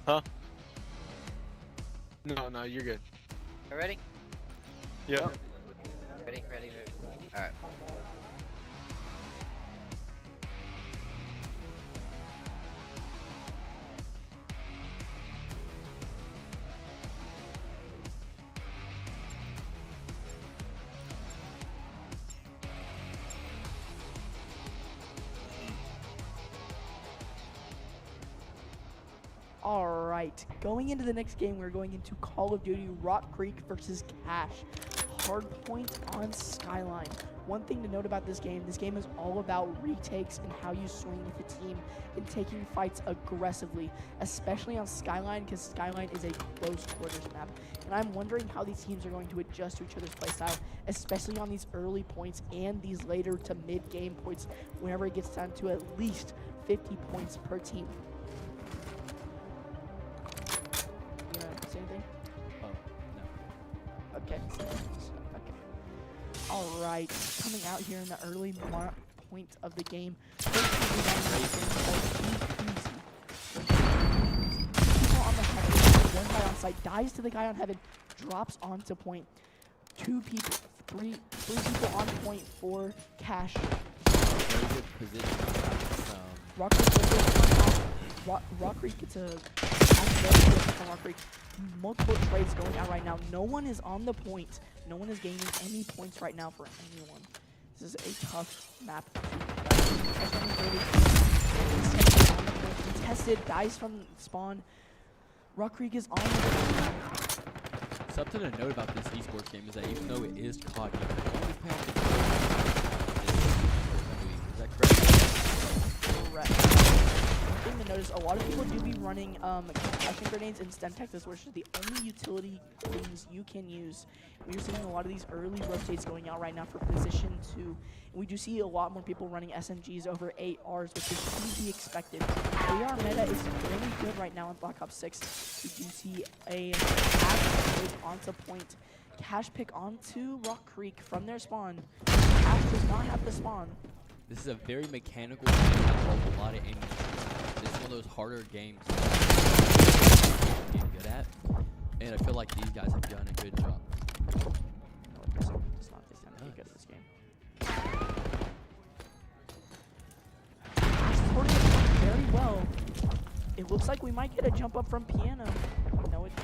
Huh? No, you're good. You ready? Yeah. Ready. Alright. Alright, going into the next game, we're going into Call of Duty Rock Creek versus Cash. Hardpoint on Skyline. One thing to note about this game is all about retakes and how you swing with the team and taking fights aggressively, especially on Skyline, because Skyline is a close quarters map. And I'm wondering how these teams are going to adjust to each other's playstyle, especially on these early points and these later to mid-game points, whenever it gets down to at least 50 points per team. You wanna say anything? Oh, no. Okay. All right, coming out here in the early point of the game. People on the heaven. One guy on site dies to the guy on heaven, drops onto point. Three people on point for Cash. Very good position. Rock Creek gets a very good from Rock Creek. Multiple trades going out right now. No one is on the point. No one is gaining any points right now for anyone. This is a tough map to play. Contested, dies from spawn. Rock Creek is on the point. Something to note about this esports game is that even though it is COD, you can only play on the. Is that correct? Correct. One thing to notice, a lot of people do be running concussion grenades in STEM Texas, which is the only utility things you can use. We're seeing a lot of these early rotates going out right now for position 2. And we do see a lot more people running SMGs over ARs, which is to be expected. AR meta is really good right now in Black Ops 6. We do see a cash pick onto point. Cash pick onto Rock Creek from their spawn. Cash does not have the spawn. This is a very mechanical game that involves a lot of aiming. It's one of those harder games to get good at, and I feel like these guys have done a good job. It's not this time to be good at this game. Supporting it very well. It looks like we might get a jump up from Piano. No, it's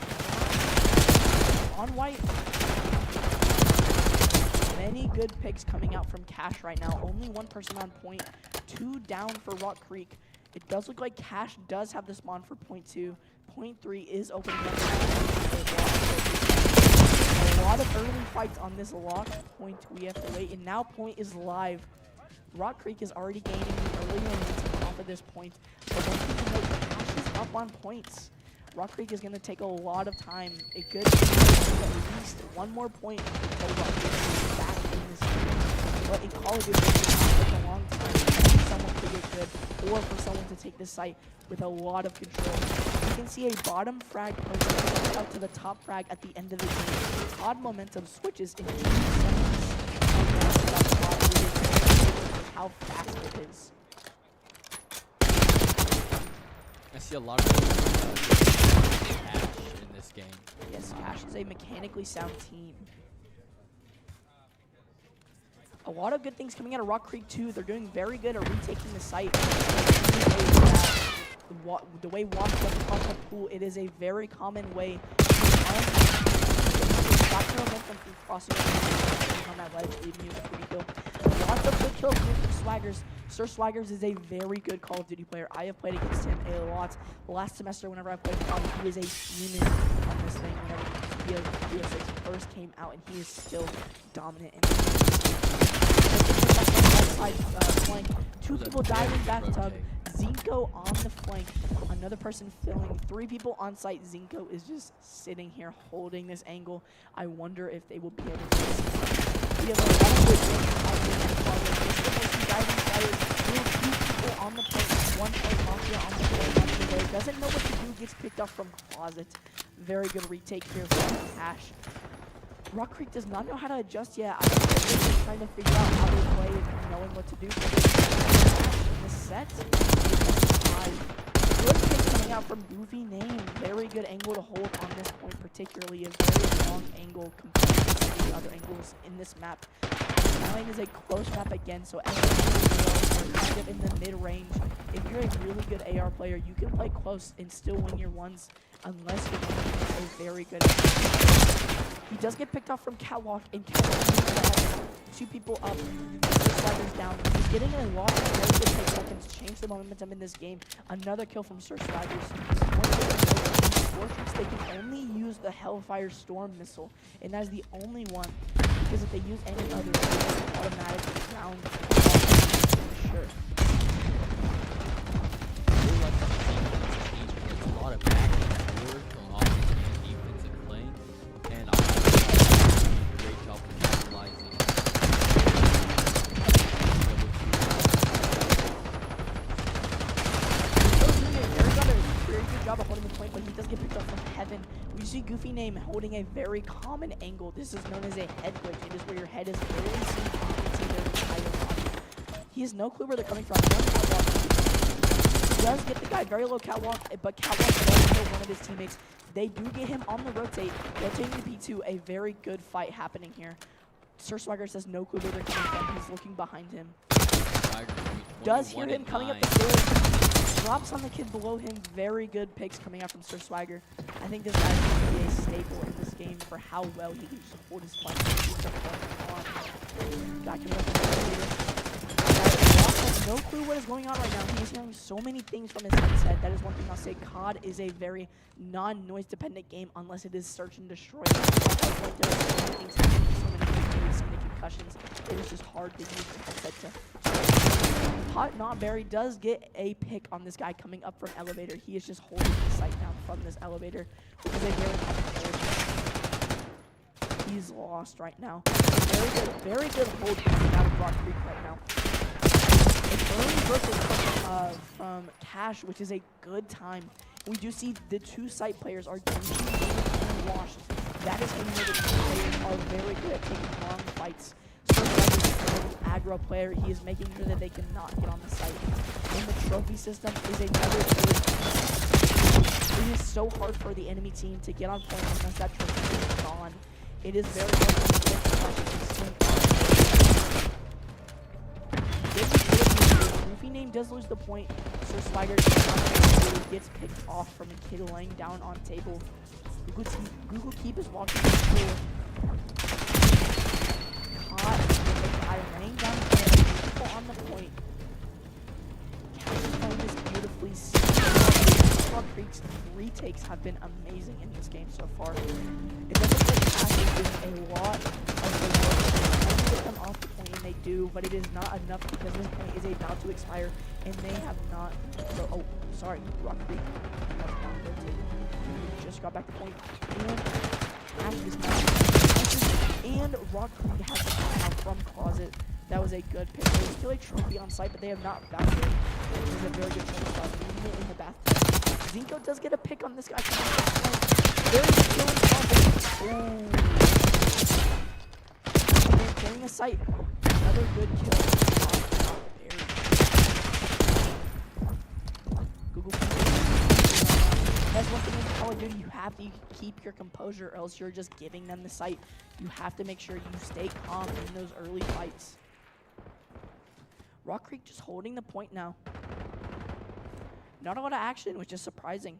on white. Many good picks coming out from Cash right now. Only one person on point. 2 down for Rock Creek. It does look like Cash does have the spawn for point 2. Point 3 is opening up. A lot of early fights on this lock point. We have to wait. And now point is live. Rock Creek is already gaining the early momentum off of this point. But one thing to note, Cash is up on points. Rock Creek is going to take a lot of time. A good at least one more point until Rock Creek is back in this game. But in Call of Duty, it's going to take a long time for someone to get good or for someone to take this site with a lot of control. You can see a bottom frag person out to the top frag at the end of the game. COD momentum switches in 2 seconds. How fast it is. I see a lot of Cash in this game. Yes, Cash is a mechanically sound team. A lot of good things coming out of Rock Creek 2. They're doing very good at retaking the site. The way Walk does across the pool, it is a very common way back to momentum through crossing on that ledge, leaving you with a pretty kill. Lots of good kills from Swaggers. Sir Swaggers is a very good Call of Duty player. I have played against him a lot. Last semester, whenever I played COD, he was a demon on this thing. Whenever BO6 first came out, and he is still dominant. In flank. 2 people died in bathtub. Zinko on the flank. Another person filling. 3 people on site. Zinko is just sitting here holding this angle. I wonder if they will be able to. We have a lot of good people on the point. 1 point Mafia on the point. Doesn't know what to do. Gets picked up from Closet. Very good retake here from Cash. Rock Creek does not know how to adjust yet. I think they're just trying to figure out how to play and knowing what to do. In the set, good pick coming out from Goofy Names. good angle to hold on this point, particularly a very long angle compared to the other angles in this map. 9 is a close map again, so everything are kind of in the mid-range. If you're a really good AR player, you can play close and still win your ones, unless you're a very good AR. He does get picked off from Catwalk, and Catwalk two people up, Swagger's down. He's getting a lot of very good take seconds, change the momentum in this game. Another kill from Sir Swaggers. They can only use the Hellfire Storm missile, and that is the only one, because if they use any other, they automatically round for sure. It's a lot of back and forth on offense and defensive playing, and I think a great job of capitalizing. Very good job of holding the point, but he does get picked up from Heaven. We see Goofy Name holding a very common angle. This is known as a head glitch. It is where your head is barely seen to their entire body. He has no clue where they're coming from. He does get the guy very low catwalk, but catwalk does kill one of his teammates. They do get him on the rotate. Rotating to P2, a very good fight happening here. Sir Swagger says no clue where they're coming from. He's looking behind him. Does hear him coming up the stairs. Drops on the kid below him. Very good picks coming out from Sir Swagger. I think this guy is going to be a staple in this game for how well he can just hold his flank. Backing up has no clue what is going on right now. He is hearing so many things from his headset. That is one thing I'll say. COD is a very non-noise dependent game unless it is search and destroy. There are so many things happening, so many concussions. It is just hard to use the headset to. Hot Not Berry does get a pick on this guy coming up from elevator. He is just holding the sight down from this elevator, which is a very common player. He's lost right now. Very good hold coming out of Rock Creek right now. An early burst from Cash, which is a good time. We do see the two site players are washed. That is when the players are very good at taking long fights. Aggro player, he is making sure that they cannot get on the site. And the trophy system is another good. It is so hard for the enemy team to get on point unless that trophy is gone. It is very hard. Goofy Name does lose the point. Sir Swagger gets picked off from a kid laying down on table. Google Keep is walking through. Laying down people on the point. Cash playing this beautifully. Rock Creek's retakes have been amazing in this game so far. It doesn't like Cash is doing a lot of the work. Trying to get them off the point, and they do, but it is not enough because this point is about to expire, and they have not. So, oh, sorry, Rock Creek. Just got back to point. And Cash is not. And Rock Creek has the time out from Closet. That was a good pick. There's still a trophy on site, but they have not found it. It was a very good trophy spot. Leaving it in the bathtub. Zinko does get a pick on this guy. Very skill and confidence. Ooh. Clearing a site. Another good kill. Google. That's one thing in Call of Duty. You have to keep your composure, or else you're just giving them the site. You have to make sure you stay calm in those early fights. Rock Creek just holding the point now. Not a lot of action, which is surprising.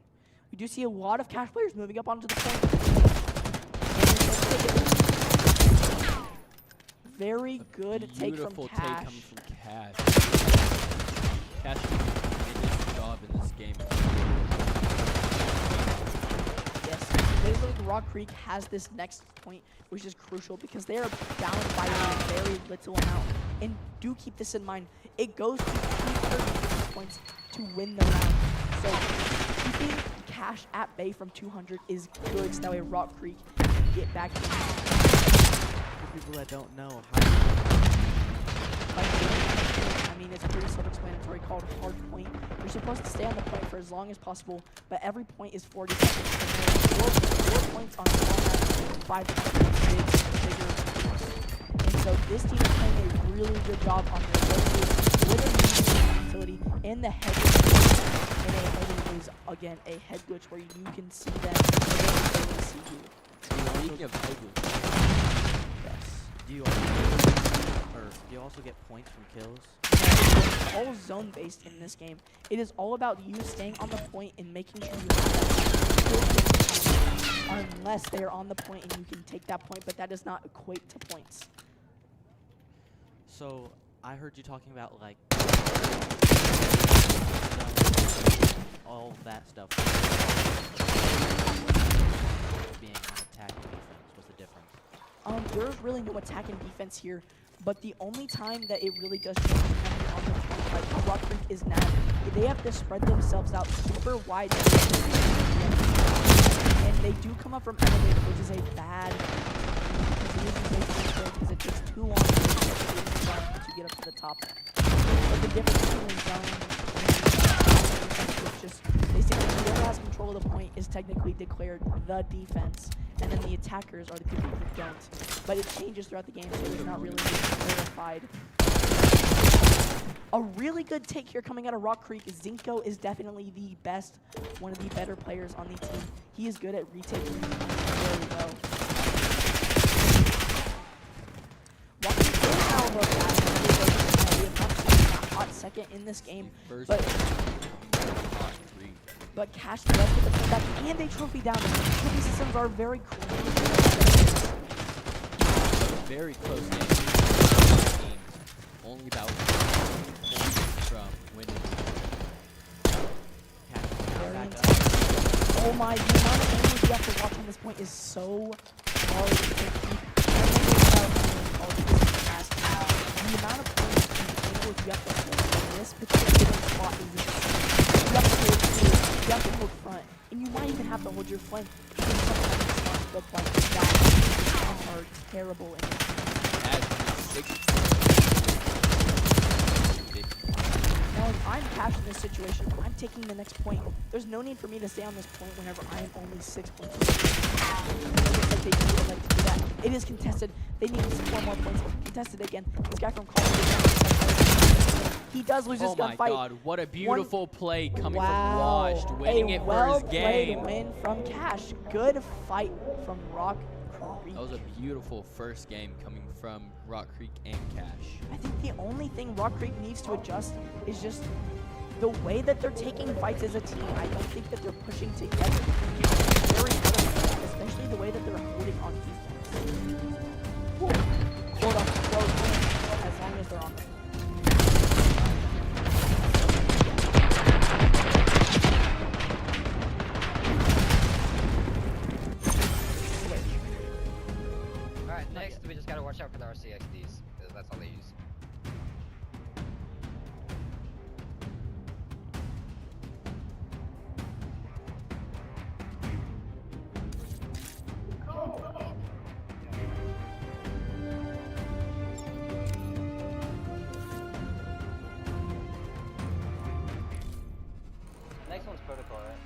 We do see a lot of Cash players moving up onto the point. Very good take from Beautiful Cash. take coming from Cash. Cash made his job in this game. Rock Creek has this next point, which is crucial because they are down by a very little amount. And do keep this in mind. It goes to 250 points to win the round. So keeping Cash at bay from 200 is good, so that way Rock Creek can get back in. For people that don't know, I mean, it's pretty self-explanatory, called hard point. You're supposed to stay on the point for as long as possible, but every point is 40 seconds. Four points on all that, 5 points bigger. And so this team is playing a really good job on their utility and the head. And it is, again, a head glitch where you can see them, but they don't really see you. Speaking of ugly, Yes. do you also get points from kills? It's all zone based in this game. It is all about you staying on the point and making sure you have that kill unless they are on the point and you can take that point, but that does not equate to points. So I heard you talking about like all that stuff. Being on attack and defense, what's the difference? There's really no attack and defense here, but the only time that it really does change is when you're on the point, like how Rock Creek is now. They have to spread themselves out super wide, and they do come up from elevator, which is a bad because it takes too long to get up to the top. But the difference between zone and is just basically whoever has control of the point is technically declared the defense, and then the attackers are the people who don't. But it changes throughout the game, so it's not really clarified. A really good take here coming out of Rock Creek. Zinko is definitely the best, one of the better players on the team. He is good at retaking very well. Rock Creek is now above that. We have not seen a hot second in this game, but Cash does get the comeback and a trophy down. Trophy systems are very cool. Very close game. Only about points from winning. Oh my, the amount of angles you have to watch on this point is so hard to keep. The amount of points and angles you have to hold in this particular spot is insane. You have to hold through, you have to hold front, and you might even have to hold your flank. Because sometimes it's not good like that are terrible in this. Now, if I'm Cash in this situation, I'm taking the next point. There's no need for me to stay on this point whenever I am only 6 points. It looks like they do like to do that. It is contested. They need 4 more points. Contested again. This guy from Call he does lose his gunfight. Oh my god, what a beautiful play coming from Wow. Washed, winning it for his game. Win from Cash. Good fight from Rock Creek. That was a beautiful first game coming from Rock Creek and Cash. I think the only thing Rock Creek needs to adjust is just the way that they're taking fights as a team. I don't think that they're pushing together. It's very good, especially the way that they're holding on defense. Hold on, as long as they're on. Alright, next we just gotta watch out for the RCXDs, because that's all they use. Next one's protocol, right?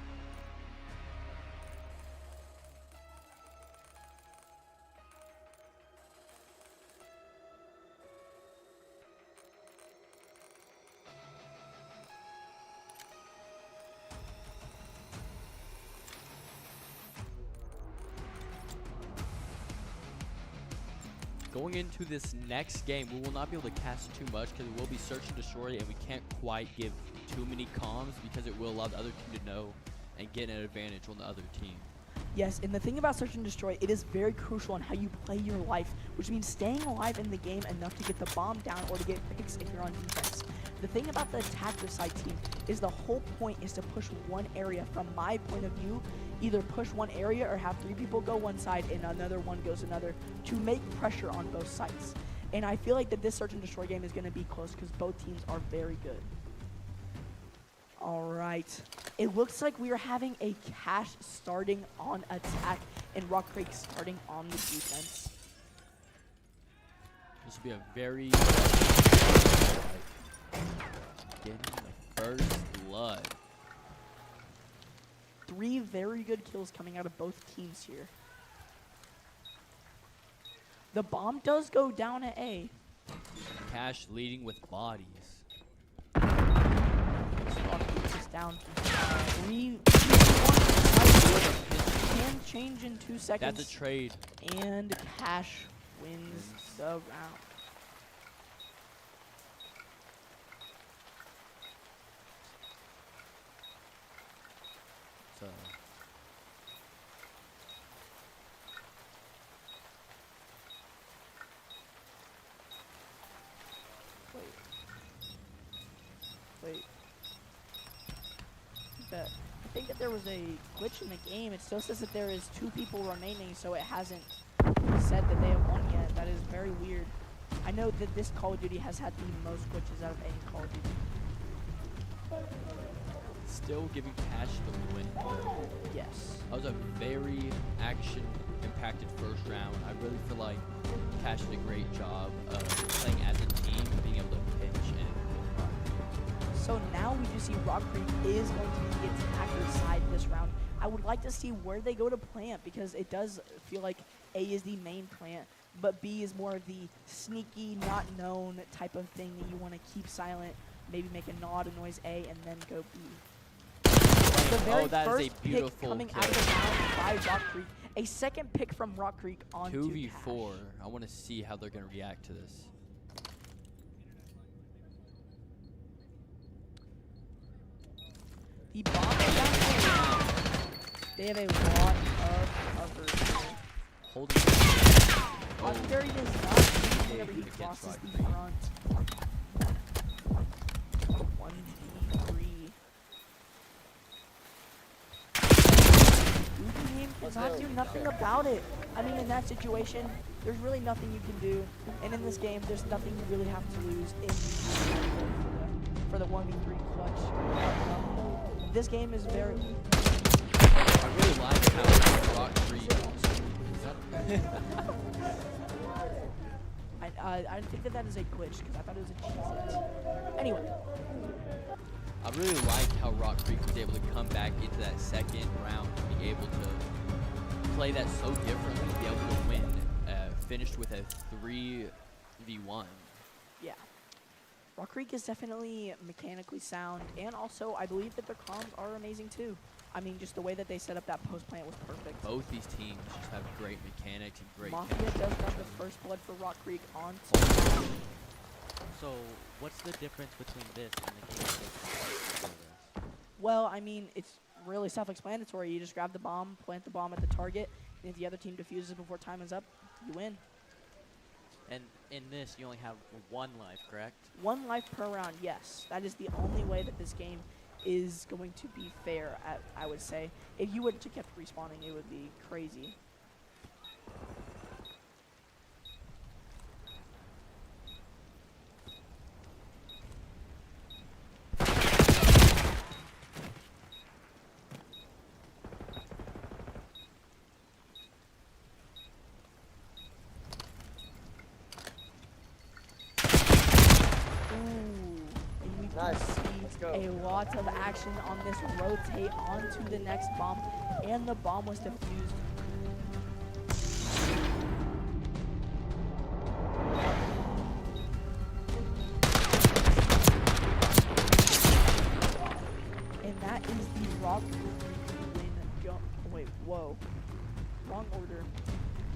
Going into this next game, we will not be able to cast too much because it will be search and destroy, and we can't quite give too many comms because it will allow the other team to know and get an advantage on the other team. Yes, and the thing about Search and Destroy, it is very crucial on how you play your life, which means staying alive in the game enough to get the bomb down or to get picks if you're on defense. The thing about the attacker side team is the whole point is to push one area. From my point of view, either push one area or have 3 people go one side and another one goes another to make pressure on both sides. And I feel like that this Search and Destroy game is going to be close because both teams are very good. All right. It looks like we are having a Cash starting on attack and Rock Creek starting on the defense. This will be a very getting the first blood. 3 very good kills coming out of both teams here. The bomb does go down at A. Cash leading with bodies. Rock Creek is down. 3, 2, 1. Can change in 2 seconds. That's a trade. And Cash wins the round. So Wait. I think that there was a glitch in the game. It still says that there is 2 people remaining, so it hasn't said that they have won yet. That is very weird. I know that this Call of Duty has had the most glitches out of any Call of Duty. still giving Cash the win. Yes. That was a very action-impacted first round. I really feel like Cash did a great job of playing as a team, being able to pitch and So now we do see Rock Creek is going to be the attacker's side this round. I would like to see where they go to plant because it does feel like A is the main plant, but B is more of the sneaky, not known type of thing that you want to keep silent, maybe make a nod, a noise A, and then go B. The very that is a first pick beautiful coming play. out of the round by Rock Creek. A second pick from Rock Creek onto 2v4. Cash. I want to see how they're going to react to this. The bomb is down there. They have a lot of cover here. Holding. Legendary does not lose whenever he Against crosses Rock the Creek. front. 1v3. Goofy Game cannot do nothing about it. I mean, in that situation, there's really nothing you can do. And in this game, there's nothing you really have to lose for the 1v3 clutch. This game is very... I really like how Rock Creek. I think that is a glitch because I thought it was a cheese. Anyway, I really like how Rock Creek was able to come back into that second round and be able to play that so differently, be able to win, finished with a 3v1. yeah. Rock Creek is definitely mechanically sound, and also I believe that their comms are amazing too. I mean, just the way that they set up that post plant was perfect. Both these teams just have great mechanics and great Mafia chemistry. does grab the first blood for Rock Creek on. So, what's the difference between this and the game before this? Well, I mean, it's really self-explanatory. You just grab the bomb, plant the bomb at the target, and if the other team defuses before time is up, you win. And in this, you only have 1 life, correct? 1 life per round, yes. That is the only way that this game is going to be fair, I would say. If you would have kept respawning, it would be crazy. Nice. See a lot of action on this rotate onto the next bomb, and the bomb was defused. And that is the Rock Creek win. Wait, whoa. Wrong order.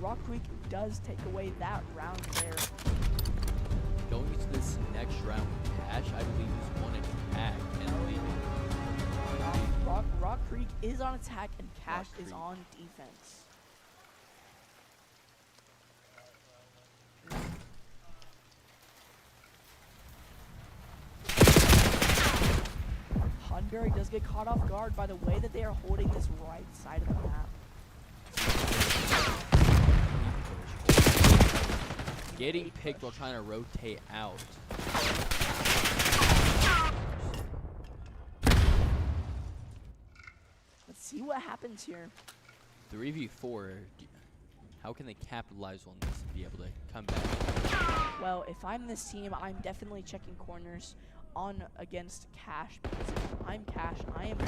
Rock Creek does take away that round there. Going into this next round, Cash, I believe, is on attack. And Rock Creek is on attack, and Cash Rock is Creek. on defense. Hunbury does get caught off guard by the way that they are holding this right side of the map. getting picked while trying to rotate out. Let's see what happens here. 3v4. How can they capitalize on this and be able to come back? Well, if I'm this team, I'm definitely checking corners on against Cash, because if I'm Cash, I am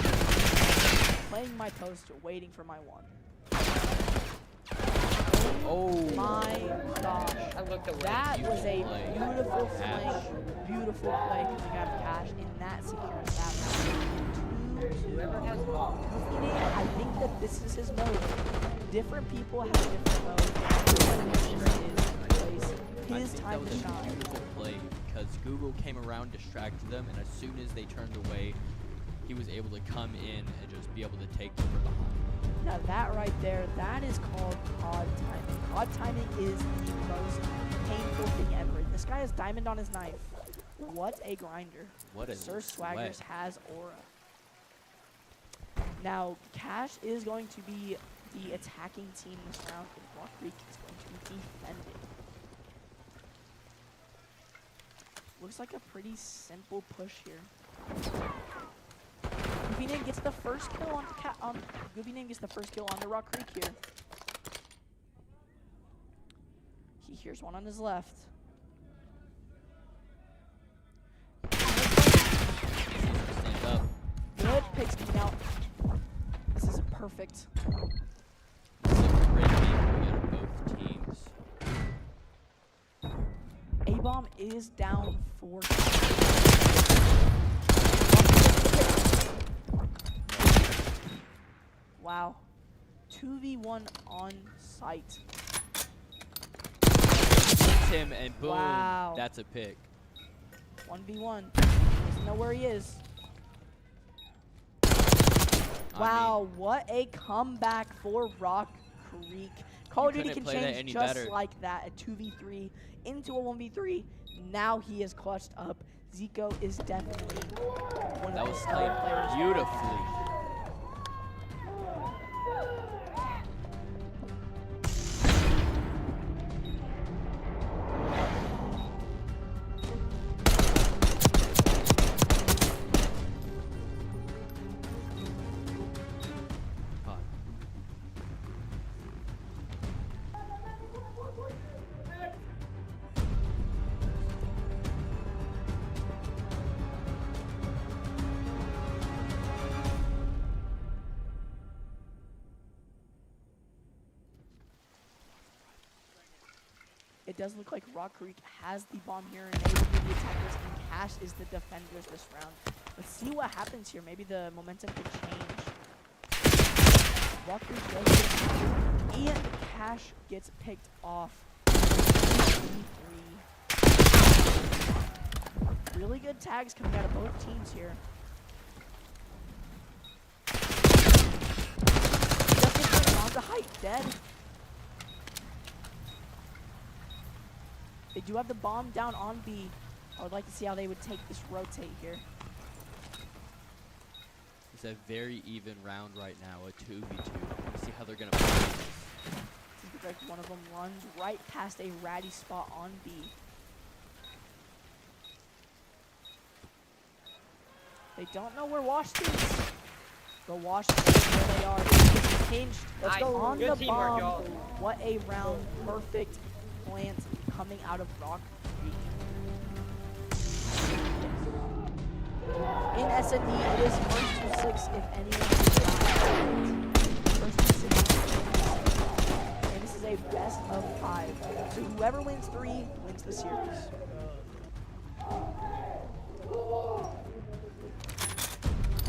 playing my post, waiting for my one. Oh My gosh. I looked away. That was a play. beautiful Cash. flank, beautiful play coming out of Cash, and that secures that round. Whoever has bomb. I think that this is his mode. Different people have different modes. I His think that time was to a shine. beautiful play because Google came around, distracted them, and as soon as they turned away, he was able to come in and just be able to take them from behind. Now that right there, that is called COD timing. COD timing is the most painful thing ever. This guy has diamond on his knife. What a grinder. What a Sir Swaggers sweat. has aura. Now, Cash is going to be the attacking team this round, and Rock Creek is going to be defending. Looks like a pretty simple push here. Goobie gets the first kill on Goobie gets the first kill on the Rock Creek here. He hears one on his left. Stand up. Good picks coming out. This is perfect. This is a great game coming out of both teams. A-bomb is down for. Wow. 2v1 on site. Hits him and boom, Wow. that's a pick. 1v1. Doesn't know where he is. Wow, what a comeback for Rock Creek. Call of Duty couldn't can play that change any just better. like that. A 2v3 into a 1v3. Now he is clutched up. Zico is definitely one That of was the stellar players. played beautifully. God. It does look like Rock Creek has the bomb here, and they will be the attackers, and Cash is the defenders this round. Let's see what happens here. Maybe the momentum could change. Rock Creek does get and Cash gets picked off. 3-3. Really good tags coming out of both teams here. Just on the height, dead. They do have the bomb down on B. I would like to see how they would take this rotate here. It's a very even round right now, a 2v2. Let's see how they're going to play this. Seems like one of them runs right past a ratty spot on B. They don't know where Wash is. But Wash knows where they are. It's changed. Let's Nice. go on Good the teamwork, bomb. y'all. What a round. Perfect plant coming out of Rock Creek. In S&D, it is first to 6 if anyone is not. First to 6. And this is a best of 5. So whoever wins 3 wins the series.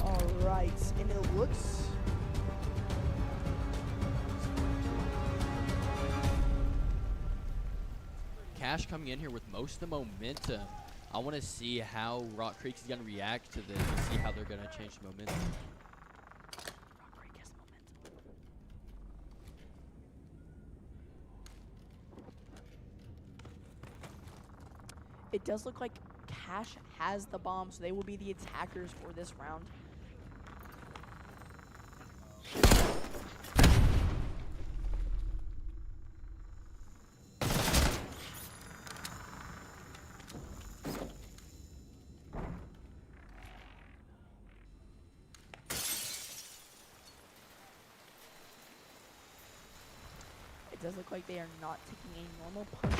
Alright, and it looks... Cash coming in here with most of the momentum. I want to see how Rock Creek is going to react to this and see how they're going to change the momentum. Rock Creek has momentum. It does look like Cash has the bomb, so they will be the attackers for this round. It does look like they are not taking a normal punch.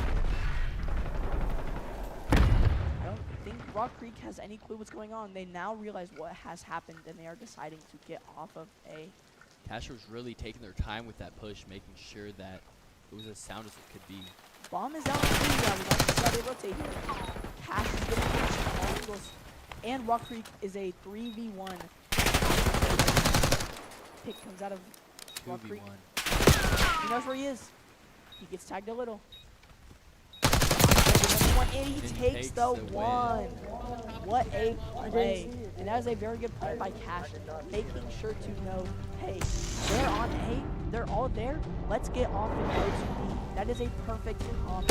I don't think Rock Creek has any clue what's going on. They now realize what has happened, and they are deciding to get off of A. Cash was really taking their time with that push, making sure that it was as sound as it could be. Bomb is down on 3. Yeah, we like to see how they rotate here. Cash is getting pushed from all angles. And Rock Creek is a 3v1. pick comes out of Rock Creek. 2v1. He knows where he is. He gets tagged a little. And he takes the one. What a play. And that is a very good play by Cash, making sure to know, hey, they're on A, they're all there. Let's get off and go to B. That is a perfect play.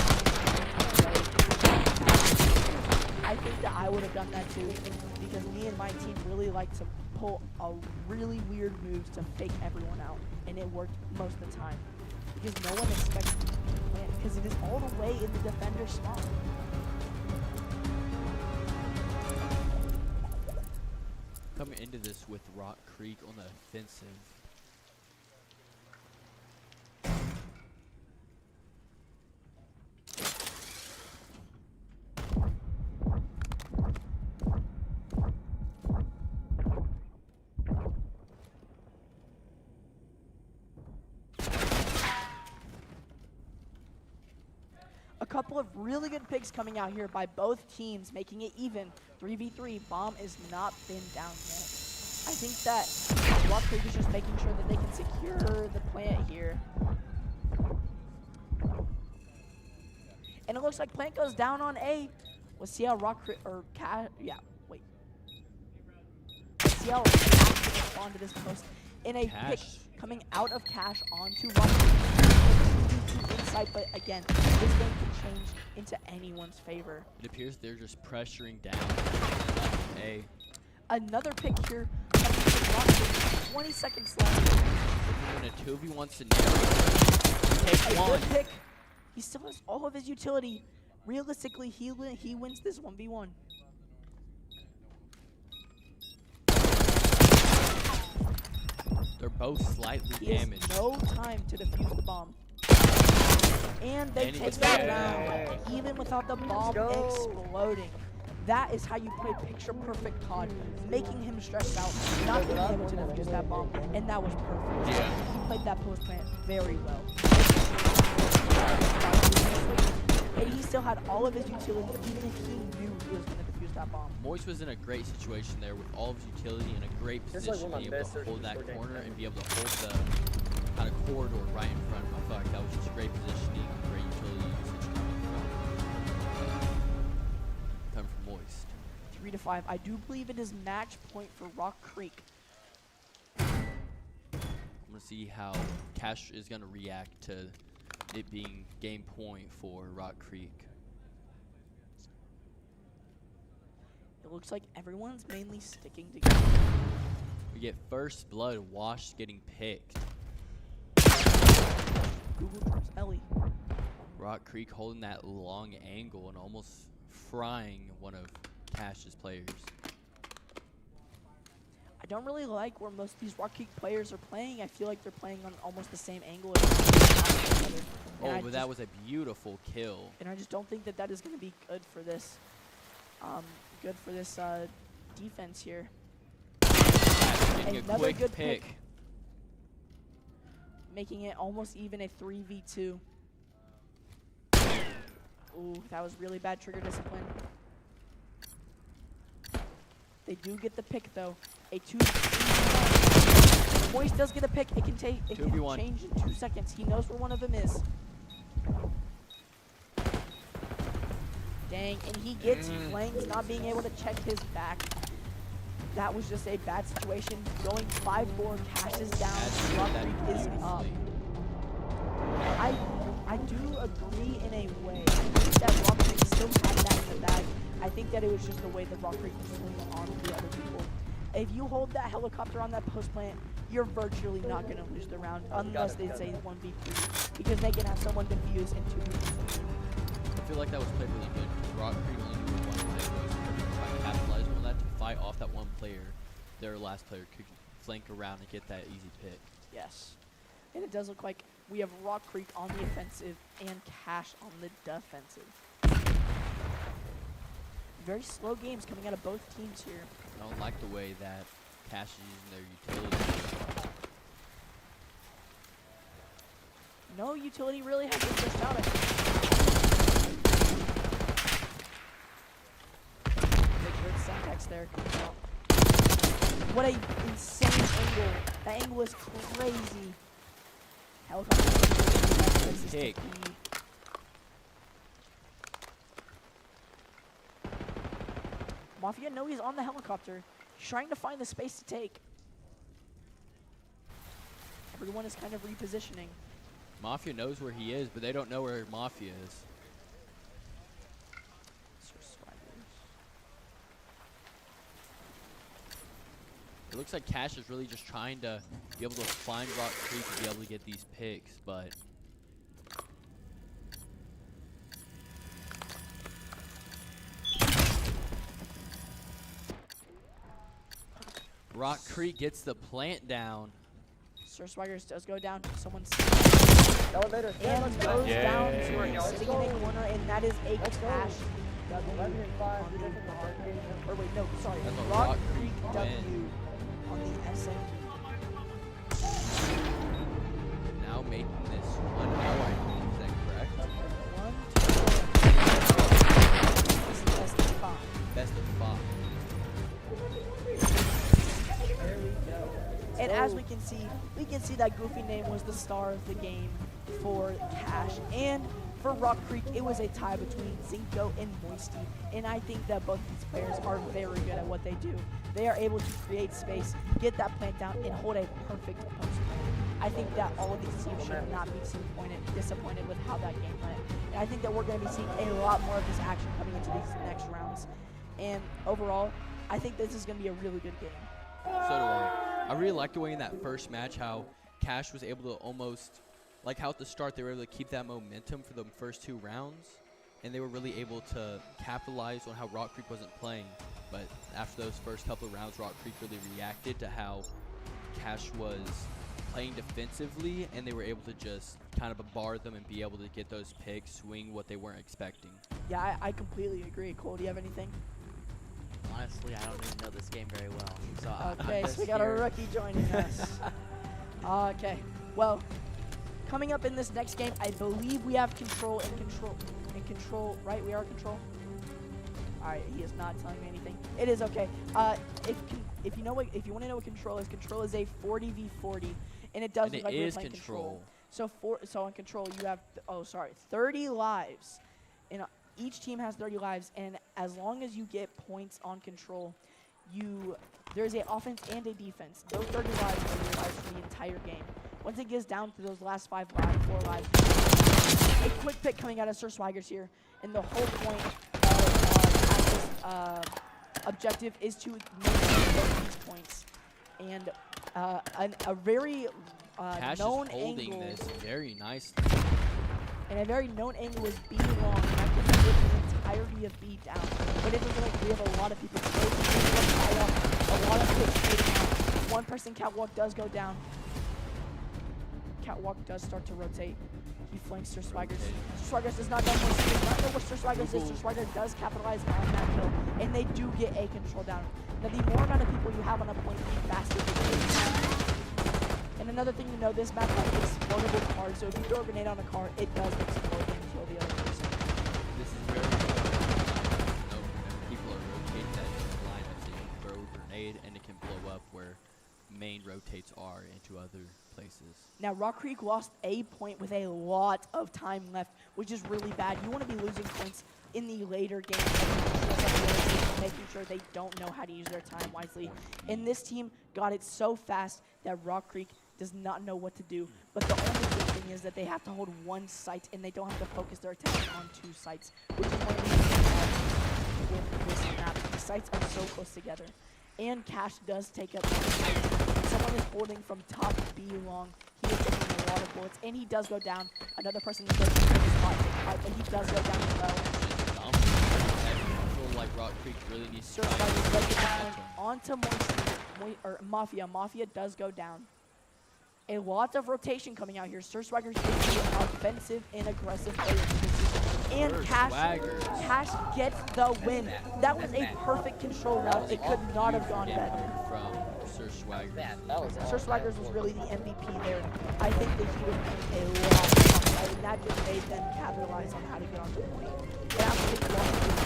I think that I would have done that too, because me and my team really like to pull a really weird moves to fake everyone out, and it worked most of the time. Because no one expects me to plant, because it is all the way in the defender's spot. Coming into this with Rock Creek on the offensive. A couple of really good picks coming out here by both teams, making it even. 3v3, Bomb is not been down yet. I think that Rock Creek is just making sure that they can secure the plant here. And it looks like plant goes down on A. Let's see how Rock Creek, or wait. Let's see how Cash can respond to this post. In a pick coming out of Cash onto Rock Creek. Inside, but again, this game can change into anyone's favor. It appears they're just pressuring down A. Another pick here coming from Rock Creek. 20 seconds left. In a 2v1 scenario. Take A one. good pick. He still has all of his utility. Realistically, he wins this 1v1. They're both slightly He has damaged. no time to defuse the bomb. And they take that round, even without the bomb exploding. That is how you play picture perfect COD, making him stressed out, not being able to defuse that bomb, and that was perfect. Yeah. He played that post plant very well. And he still had all of his utility, even if he knew he was going to defuse that bomb. Moist was in a great situation there with all of his utility in a great position to be able to hold that corner and be able to hold the kind of corridor right in front of him. I felt like that was just great positioning, great utility usage coming from Moist. 3-5. I do believe it is match point for Rock Creek. I'm going to see how Cash is going to react to it being game point for Rock Creek. It looks like everyone's mainly sticking together. We get first blood. Wash getting picked. Google drops Ellie. Rock Creek holding that long angle and almost frying one of Cash's players. I don't really like where most of these Rock Creek players are playing. I feel like they're playing on almost the same angle as Oh, but that was a beautiful kill. And I just don't think that that is going to be good for this. Defense here. Getting a Another quick good pick. pick. Making it almost even a 3v2. Ooh, that was really bad trigger discipline. They do get the pick though. A 2v1. Moist does get a pick. It can take. It can 2v1. change in 2 seconds. He knows where one of them is. Dang, and he gets flanked, not being able to check his back. That was just a bad situation. Going 5-4, Cash is down. Rock Creek is up. I do agree in a way. I think that Rock Creek still had that in the bag. I think that it was just the way that Rock Creek was swinging on the other people. If you hold that helicopter on that post plant, you're virtually not going to lose the round unless they say 1v3, because they can have someone defuse in 2v3. I feel like that was played really good. Rock Creek only knew one player was try to capitalize on that to fight off that one player. Their last player could flank around and get that easy pick. Yes. And it does look like we have Rock Creek on the offensive and Cash on the defensive. Very slow games coming out of both teams here. I don't like the way that Cash is using their utility. No utility really has been pushed out, I think. Good syntax there coming out. What a insane angle. That angle is crazy. Helicopter. Kick. Mafia, no, he's on the helicopter. He's trying to find the space to take. Everyone is kind of repositioning. Mafia knows where he is, but they don't know where Mafia is. It looks like Cash is really just trying to be able to find Rock Creek to be able to get these picks, but Rock Creek gets the plant down. Sir Swaggers does go down. Someone's Elevator. and goes Yeah. down Yeah. to sitting in a corner, and that is a Let's go. Cash W 11 and 5. on the arcade. Or wait, no, sorry. That's a Rock Rock Creek Creek W win. on the SMG. Now making this 1 hour, is that correct? 1, 2, 3. This is best of 5. Best of 5. There we go. And as we can see that Goofy name was the star of the game for Cash. And for Rock Creek, it was a tie between Zinco and Moisty. And I think that both these players are very good at what they do. They are able to create space, get that plant down, and hold a perfect post plant. I think that all of these teams should not be disappointed with how that game went. And I think that we're going to be seeing a lot more of this action coming into these next rounds. And overall, I think this is going to be a really good game. So do I. I really liked the way in that first match how Cash was able to almost, like how at the start they were able to keep that momentum for the first 2 rounds, and they were really able to capitalize on how Rock Creek wasn't playing. But after those first couple of rounds, Rock Creek really reacted to how Cash was playing defensively, and they were able to just kind of bar them and be able to get those picks, swing what they weren't expecting. Yeah, I completely agree. Cole, do you have anything? Honestly, I don't even know this game very well. So Okay, so we got a rookie joining us. Okay, well, coming up in this next game, I believe we have control, right? We are control. All right, he is not telling me anything. It is okay. If you want to know what control is a 40v40, and it does And look it like we're is playing control. So on control, you have 30 lives, and each team has 30 lives, and as long as you get points on control, there's an offense and a defense. Those 30 lives are your lives for the entire game. Once it gets down to those last 4 lives, a quick pick coming out of Sir Swaggers here, and the whole point of this objective is to make these points. And a very Cash known is holding angle. this very nicely. And a very known angle is B long, and I can get the entirety of B down. But it looks like we have a lot of people a lot of picks fading out. One person catwalk does go down. Catwalk does start to rotate. He flanks Sir Swaggers. Sir Swaggers does not know what Sir Swaggers is. Sir Swaggers does capitalize on that kill, and they do get a control down. Now, the more amount of people you have on a point, the faster the game. And another thing to know, this map has explodable cars, so if you throw a grenade on a car, it does explode and kill the other person. This is very no, people are rotating that line up, so you can throw a grenade and it can blow up where main rotates are into other places. Now, Rock Creek lost a point with a lot of time left, which is really bad. You want to be losing points in the later game, making sure they don't know how to use their time wisely. And this team got it so fast that Rock Creek does not know what to do. But the only good thing is that they have to hold one site, and they don't have to focus their attention on 2 sites, which is one of the things with this map. The sites are so close together. And Cash does take up one site. Someone is holding from top B long. He is taking a lot of bullets, and he does go down. Another person is going to his hot fight, but he does go down as well. I feel like Rock Creek really needs to Sir try Swaggers to does get get down momentum. onto Mafia. Mafia does go down. A lot of rotation coming out here. Sir Swaggers is the offensive and aggressive player. And Sir Cash Swaggers. gets the win. That was a perfect control round. It could not have gone better. From Sir Swaggers. Man, that was Sir Swaggers was really the MVP there. I think that he was playing a lot of fun, and that just made them capitalize on how to get onto the point. They absolutely lost.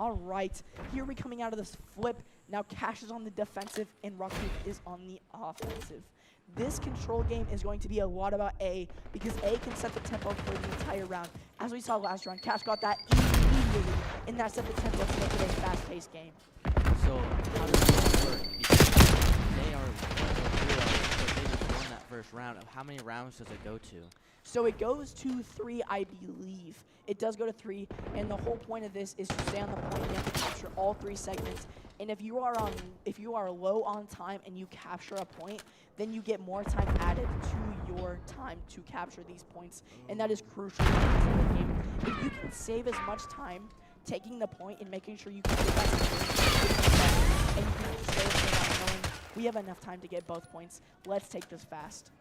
All right, here we coming out of this flip. Now Cash is on the defensive and Rock Creek is on the offensive. This control game is going to be a lot about A because A can set the tempo for the entire round. As we saw last round, Cash got that immediately, and that set the tempo to make it a fast-paced game. So how does this work? Because they are 1-0, but they just won that first round. How many rounds does it go to? So it goes to 3, I believe. It does go to 3, and the whole point of this is to stay on the point. You have to capture all 3 segments. And if you are low on time and you capture a point, then you get more time added to your time to capture these points, and that is crucial in the game. If you can save as much time taking the point and making sure you can get that situation, and you can just stay without knowing we have enough time to get both points. Let's take this fast.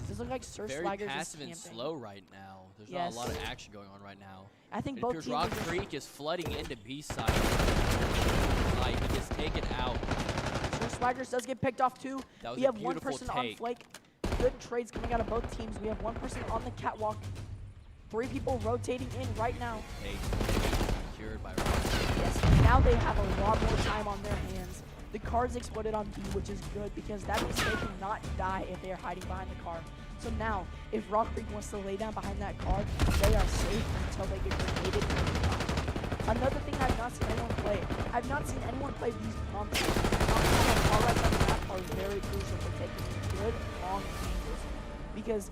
This looks like Sir Very Swagger's passive just and camping. slow right now. There's Yes. not a lot of action going on right now. I think It both appears teams Rock are just Creek is flooding into B side. Like, he gets taken out. Sir Swaggers does get picked off too. That was We a have one beautiful person on take. flank. Good trades coming out of both teams. We have one person on the catwalk. 3 people rotating in right now. Take secured by Rock Creek. Yes, now they have a lot more time on their hands. The cards exploded on B, which is good because that means they cannot die if they are hiding behind the card. So now, if Rock Creek wants to lay down behind that card, they are safe until they get grenaded. Another thing I've not seen anyone play, I've not seen anyone play these pumps. All right on the map are very crucial for taking good long angles. Because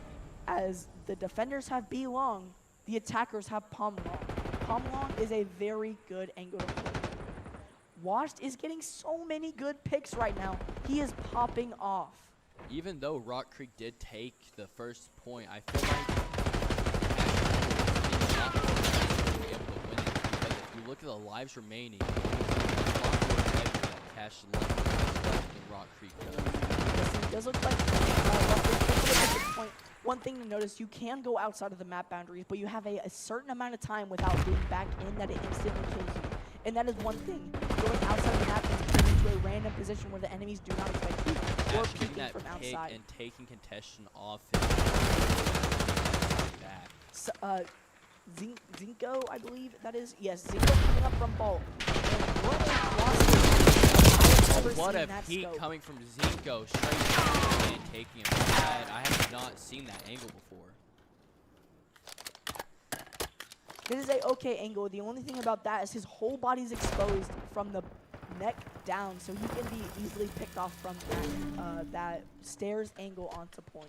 as the defenders have B long, the attackers have palm long. Palm long is a very good angle to play. Washed is getting so many good picks right now. He is popping off. Even though Rock Creek did take the first point, I feel like Rock Creek is be able to win it because if you look at the lives remaining, Cash left than Rock Creek does. Yes, it does look like Rock Creek is at this point. One thing to notice, you can go outside of the map boundaries, but you have a certain amount of time without being back in that it instantly kills you. And that is one thing. Going outside of the map is getting into a random position where the enemies do not expect you, or Cash getting peeking that from pick outside. and taking contestation off his back. So, Zinko, I believe that is. Yes, Zinko coming up from Bolt. What a peek coming from Zinko straight and taking him bad. I have not seen that angle before. This is a okay angle. The only thing about that is his whole body's exposed from the neck down, so he can be easily picked off from that stairs angle onto point.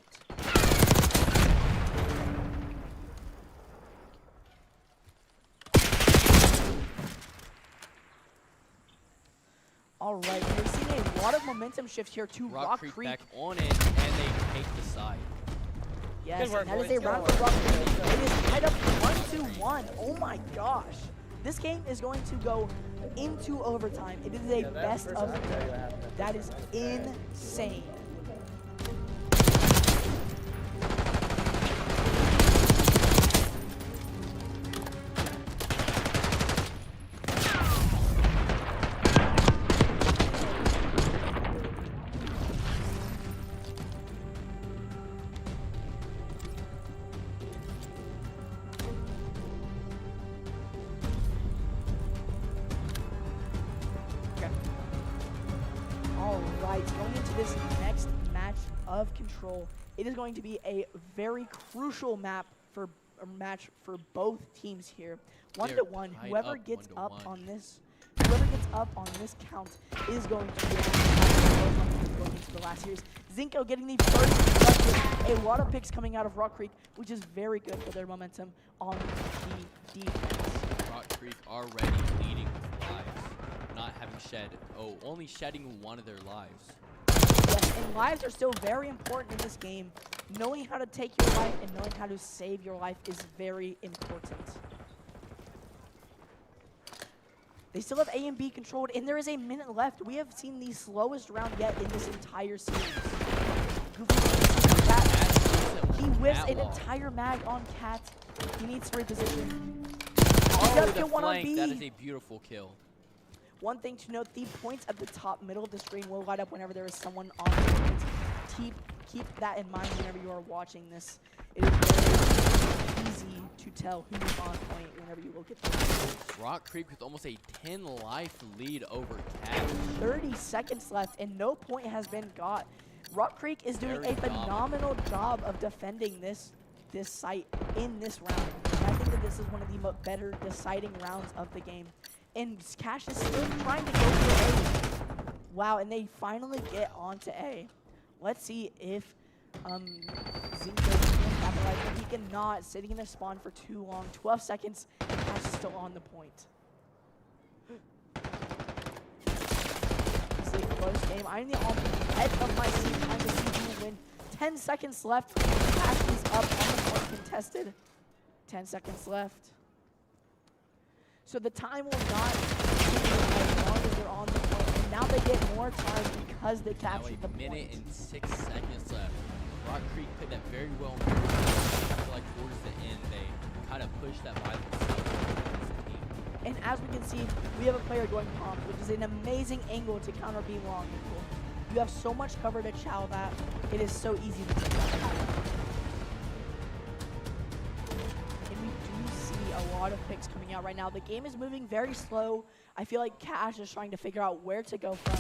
All right, we're seeing a lot of momentum shift here to Rock Creek. Back on it, and they take the side. Yes, Good work, and that is boys. a round for Rock Creek. It is tied up 1-1. Oh my gosh. This game is going to go into overtime. It is a best of. That is insane. Going into this next match of Control, it is going to be a very crucial match for both teams here. 1-1. Whoever gets up on this count is going to be going into the last series. Zinko getting the first bucket. A lot of picks coming out of Rock Creek, which is very good for their momentum on the defense. Rock Creek already leading with lives, not having only shedding one of their lives. Yes, and lives are still very important in this game. Knowing how to take your life and knowing how to save your life is very important. They still have A and B controlled, and there is a minute left. We have seen the slowest round yet in this entire series. He whiffs an entire mag on Cat. He needs to reposition. Oh, the kill one on flank. B. That is a beautiful kill. One thing to note, the points at the top middle of the screen will light up whenever there is someone on the point. Keep that in mind whenever you are watching this. It is very easy to tell who's on point whenever you look at the Rock Creek with almost a 10 life lead over Cash. 30 seconds left and no point has been got. Rock Creek is doing Very a phenomenal job of defending this site in this round. And I think that this is one of the better deciding rounds of the game. And Cash is still trying to go for A. Wow, and they finally get onto A. Let's see if Zinco can capitalize, but he cannot. Sitting in the spawn for too long. 12 seconds, and Cash is still on the point. This is a close game. I'm the edge of my seat trying to see who will win. 10 seconds left. Cash is up on the point contested. 10 seconds left. So the time will not continue as long as they're on the point. And now they get more time because they captured the Now a minute point. and 6 seconds left. Rock Creek played that very well. I feel like towards the end, they kind of pushed that by themselves. And as we can see, we have a player going pump, which is an amazing angle to counter B long angle. You have so much cover to chow that. It is so easy to take that. And we do see a lot of picks coming out right now. The game is moving very slow. I feel like Cash is trying to figure out where to go from,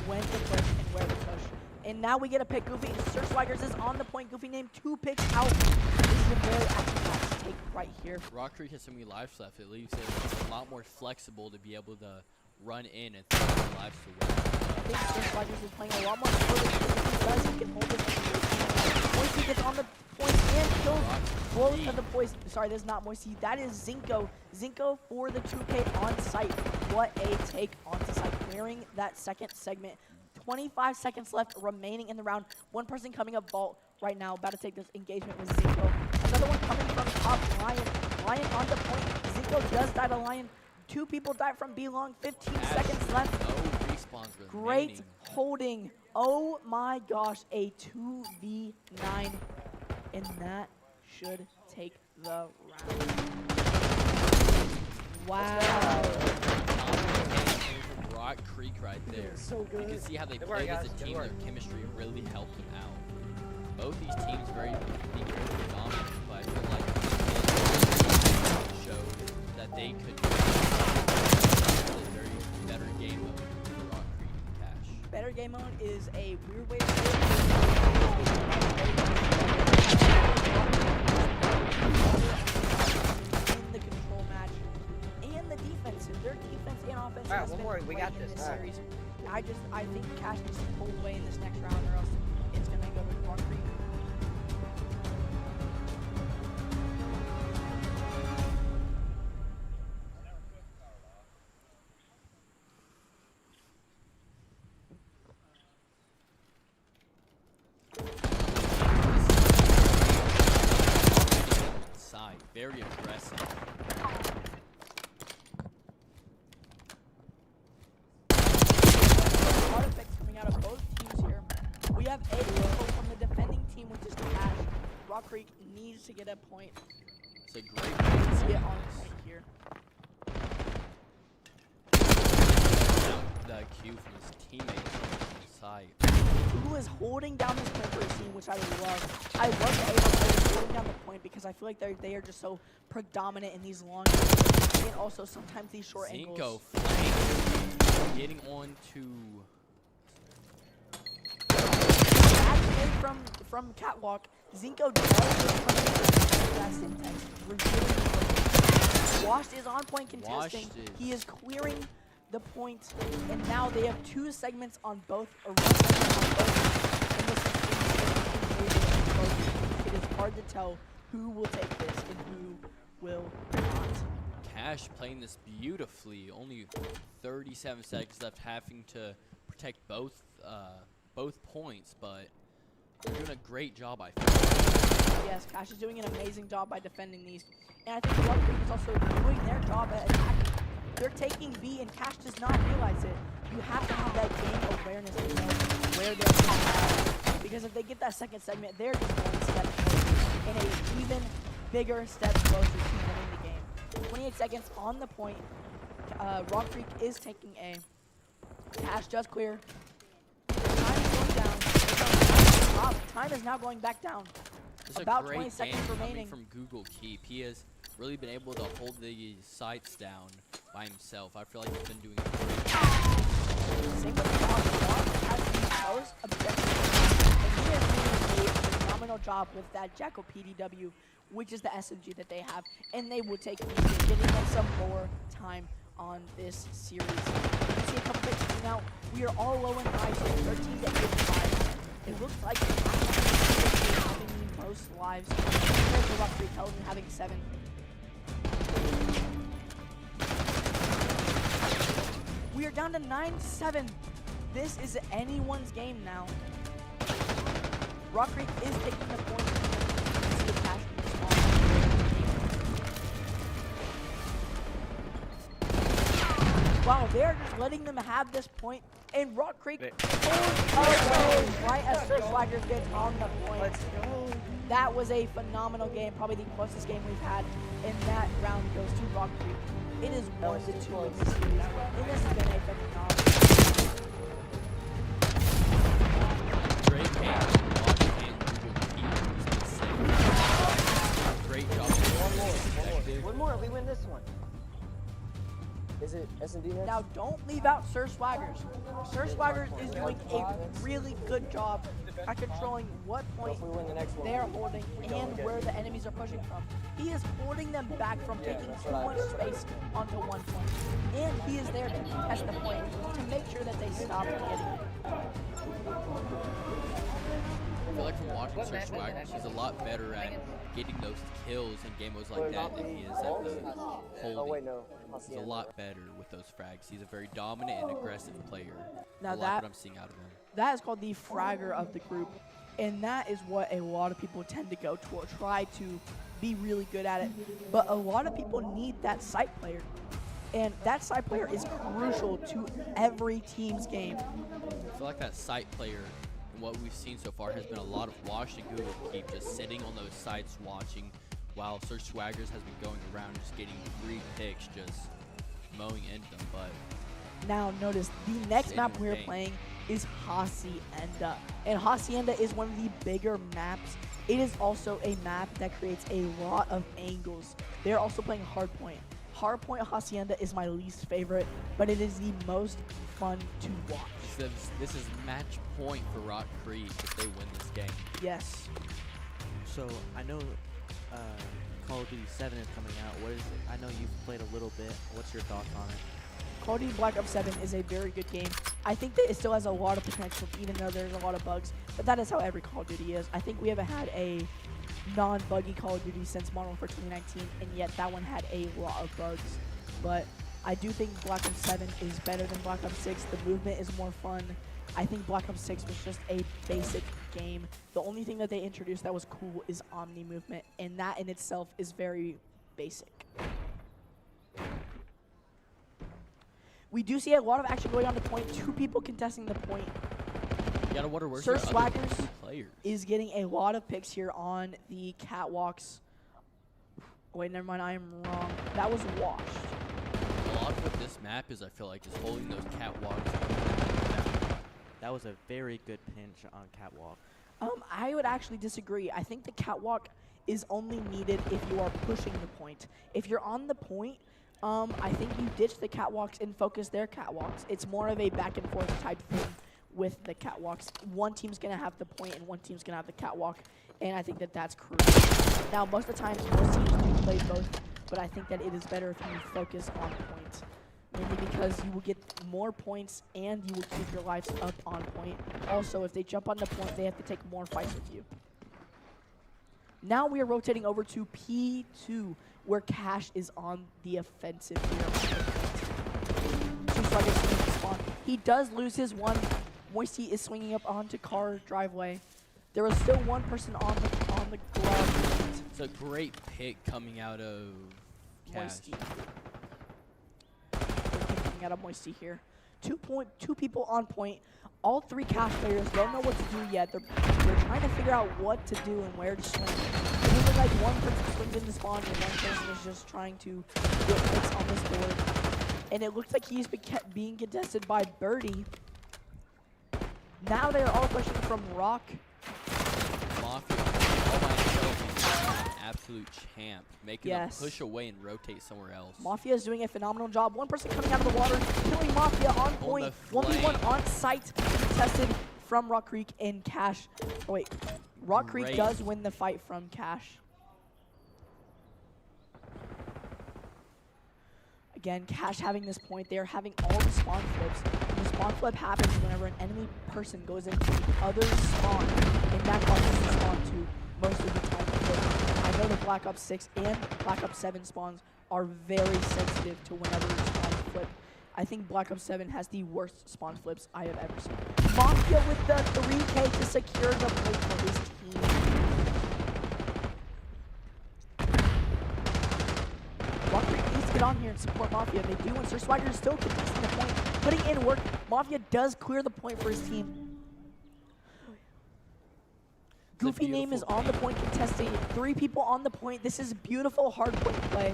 when to push, and where to push. And now we get a pick. Goofy, Search Swagers is on the point. Goofy named 2 picks out. This is a very active match to take right here. Rock Creek has so many lives left. It leaves it a lot more flexible to be able to run in and throw the lives away. I think Search Swagers is playing a lot more slow because if he does, he can hold it. Moisey gets on the point and kills both of the boys. Sorry, that's not Moisey. That is Zinco. Zinco for the 2K on site. What a take onto site. Clearing that second segment. 25 seconds left remaining in the round. One person coming up vault right now, about to take this engagement with Zinco. Another one coming from top, Lion. Lion on the point. Zinco does die to Lion. 2 people die from B long. 15 seconds left. No respawns Great remaining. holding. Oh my gosh, a 2v9. And that should take the round. Wow. Rock Creek right there. So You good. can see how they Good work, played as guys. a Good team. work. Their chemistry really helped them out. Both these teams very dominant, but I feel like they showed that they could play a very better game mode for Rock Creek and Cash. Better game mode is a weird way to say it. In the control match and the defense. Their defense and offense Alright, has one been more. We great got in this. this Alright. series. I think Cash needs to pull away in this next round or else it's going to go with Rock Creek. Side, very aggressive. A lot of picks coming out of both teams here. We have a people from the defending team, which is Cash. Rock Creek needs to get a point. It's a great Let's game. get on point here. The cue from his teammates on the side. Who is holding down this point for a team, which I love. I love the AO players holding down the point because I feel like they are just so predominant in these long games and also sometimes these short Zinco angles. flank, getting on to Bad play from Catwalk. Zinco does that syntax. Washed is on point contesting. Washed is- He is clearing the point, and now they have 2 segments on both, or 1 segment on both. And this is both. It is hard to tell who will take this and who will not. Cash playing this beautifully. Only 37 seconds left, having to protect both points, but they're doing a great job, I feel. Yes, Cash is doing an amazing job by defending these. And I think Rock Creek is also doing their job at attacking. They're taking B, and Cash does not realize it. You have to have that game awareness to know where they're going at. Because if they get that second segment, they're just one step closer, and an even bigger step closer to winning the game. 28 seconds on the point. Rock Creek is taking A. Cash just clear. Time is going down. Time is now going back down. This is About a great 20 seconds game coming remaining. from Google Keep. He has really been able to hold the sights down by himself. I feel like he's been doing a great job. Same with Rock. Rock has the most objectives, and he is doing a phenomenal job with that Jackal PDW, which is the SMG that they have, and they will take easier, giving them some more time on this series. You can see a couple picks coming out. We are all low and high, so 13 to 85. It looks like we're having the most lives compared to Rock Creek Television having 7. We are down to 9-7. This is anyone's game now. Rock Creek is taking the point. You can see the cash being small. Wow, they're just letting them have this point, and Rock Creek pulls away right as Sir Swagger gets on the point. Let's go. That was a phenomenal game, probably the closest game we've had, and that round goes to Rock Creek. It is 1-2 in this series, and this has been a phenomenal. Great game. Watch and Google Keep. Great job. One more, we win this one. Is it S&D next? Now, don't leave out Sir Swaggers. Sir Swaggers is doing a really good job at controlling what point If we win the next one, they are holding and where the enemies are pushing from. He is holding them back from taking too much space onto one point. And he is there to contest the point to make sure that they stop from getting it. I feel like from watching Sir Swagger, he's a lot better at getting those kills in game modes like that than he is at the Oh wait, holding. no. He's a lot better with those frags. He's a very dominant and aggressive player. Now I like what I'm seeing out of him. That is called the fragger of the group. And that is what a lot of people tend to go toward, try to be really good at it. But a lot of people need that sight player. And that sight player is crucial to every team's game. I feel like that sight player and what we've seen so far has been a lot of watch and Google Keep, just sitting on those sites watching, while Sir Swaggers has been going around just getting 3 picks, just mowing into them. But Now notice, the next map we're game. playing is Hacienda. And Hacienda is one of the bigger maps. It is also a map that creates a lot of angles. They're also playing Hardpoint. Hardpoint Hacienda is my least favorite, but it is the most fun to watch. this is match point for Rock Creek if they win this game. Yes. So I know Call of Duty 7 is coming out. What is it? I know you've played a little bit. What's your thoughts on it? Call of Duty Black Ops 7 is a very good game. I think that it still has a lot of potential, even though there's a lot of bugs. But that is how every Call of Duty is. I think we haven't had a non-buggy Call of Duty since Modern Warfare 2019, and yet that one had a lot of bugs. But I do think Black Ops 7 is better than Black Ops 6. The movement is more fun. I think Black Ops 6 was just a basic game. The only thing that they introduced that was cool is Omni movement, and that in itself is very basic. We do see a lot of action going on the point. 2 people contesting the point. You gotta wonder where's Sir their other Swaggers 2 players. is getting a lot of picks here on the catwalks. Wait, never mind, I am wrong. That was washed. A lot of what this map is, I feel like, is holding those catwalks. That was a very good pinch on Catwalk. I would actually disagree. I think the catwalk is only needed if you are pushing the point. If you're on the point, I think you ditch the catwalks and focus their catwalks. It's more of a back and forth type thing with the catwalks. One team's going to have the point and one team's going to have the catwalk, and I think that that's crucial. Now, most of the times, most teams do play both, but I think that it is better if you focus on point. Mainly because you will get more points and you will keep your lives up on point. Also, if they jump on the point, they have to take more fights with you. Now we are rotating over to P2, where Cash is on the offensive here. He does lose his one. Moisty is swinging up onto car driveway. There is still one person on the glove. It's a great pick coming out of Cash. Moisty. Coming out of Moisty here. 2 people on point. All 3 Cash players don't know what to do yet. They're trying to figure out what to do and where to swing. It looks like one person swings into spawn and one person is just trying to get hits on this board. And it looks like he's being contested by Birdie. Now they're all pushing from Rock. Mafia all by himself. He's doing an absolute champ, making Yes. them push away and rotate somewhere else. Mafia is doing a phenomenal job. One person coming out of the water, killing Mafia on point. the 1v1 flank. on site, contested from Rock Creek and Cash. Oh, wait. Rock Creek Great. does win the fight from Cash. Again, Cash having this point. They're having all the spawn flips. And the spawn flip happens whenever an enemy person goes into the other spawn, and that causes the spawn to most of the time flip. I know the Black Ops 6 and Black Ops 7 spawns are very sensitive to whenever spawns flip. I think Black Ops 7 has the worst spawn flips I have ever seen. Mafia with the 3K to secure the point for his team. Rock Creek needs to get on here and support Mafia. They do, and Sir Swagger is still contesting the point, putting in work. Mafia does clear the point for his team. Goofy Name is on the point contesting. 3 people on the point. This is beautiful hard point play.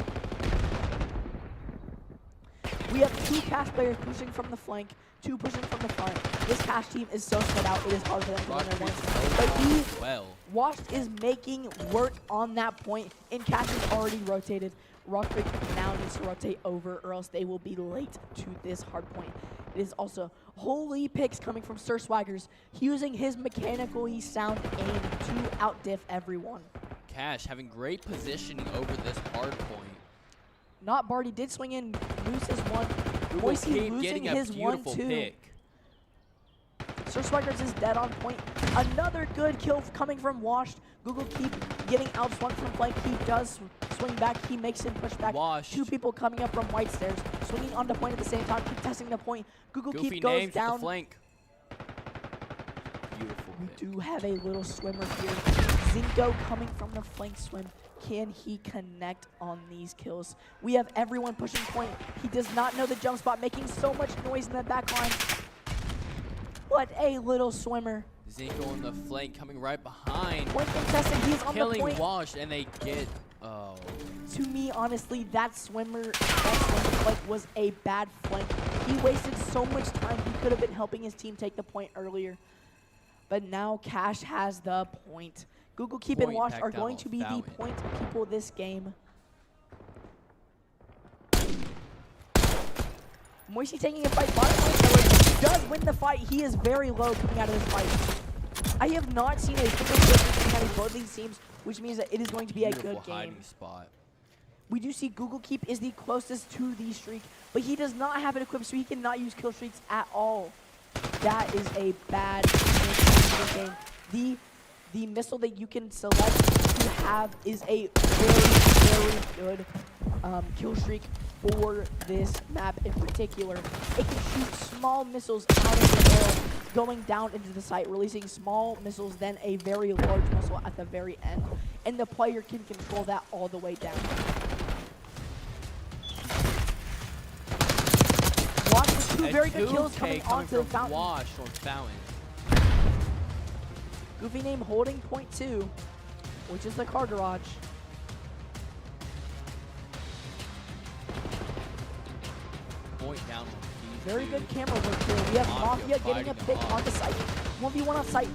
We have 2 Cash players pushing from the flank, 2 pushing from the front. This Cash team is so spread out, it is hard for them to win their ones. But he, Washed is making work on that point, and Cash is already rotated. Rock Creek now needs to rotate over, or else they will be late to this hard point. It is also holy picks coming from Sir Swaggers, using his mechanically sound aim to outdiff everyone. Cash having great positioning over this hard point. Not Barty did swing in, lose his one. Google Boise keep losing getting a his beautiful 1-2. pick. Sir Swaggers is dead on point. Another good kill coming from Washed. Google keep getting outswung from flank. He does swing back. He makes him push back. Washed. 2 people coming up from white stairs, swinging on the point at the same time, contesting the point. Google Goofy keep goes names down. the flank. Beautiful We pick. do have a little swimmer here. Zinko coming from the flank swim. Can he connect on these kills? We have everyone pushing point. He does not know the jump spot, making so much noise in the back line. What a little swimmer. Zinko on the flank coming right behind. Point contested, he's on the Killing point. Wash, and they get, oh. To me, honestly, that swimmer flank was a bad flank. He wasted so much time. He could have been helping his team take the point earlier. But now Cash has the point. Google Keep and Point Wash are packed going out to be the Fountain. point people this game. Moisey taking a fight. Bottom lane, however, does win the fight. He is very low coming out of this fight. I have not seen a single difference coming out of both these teams, which means that it is going to be a Beautiful good game. hiding spot. We do see Google Keep is the closest to the streak, but he does not have it equipped, so he cannot use kill streaks at all. That is a bad game. The missile that you can select to have is a very, very good kill streak for this map in particular. It can shoot small missiles out of the air, going down into the site, releasing small missiles, then a very large missile at the very end. And the player can control that all the way down. Watch with 2 very good kills coming onto the from fountain. Wash on Fountain. Goofy Name holding point 2, which is the car garage. Point down on P2. Very good camera work here. We have Mafia getting a fighting pick them on the site. 1v1 on site,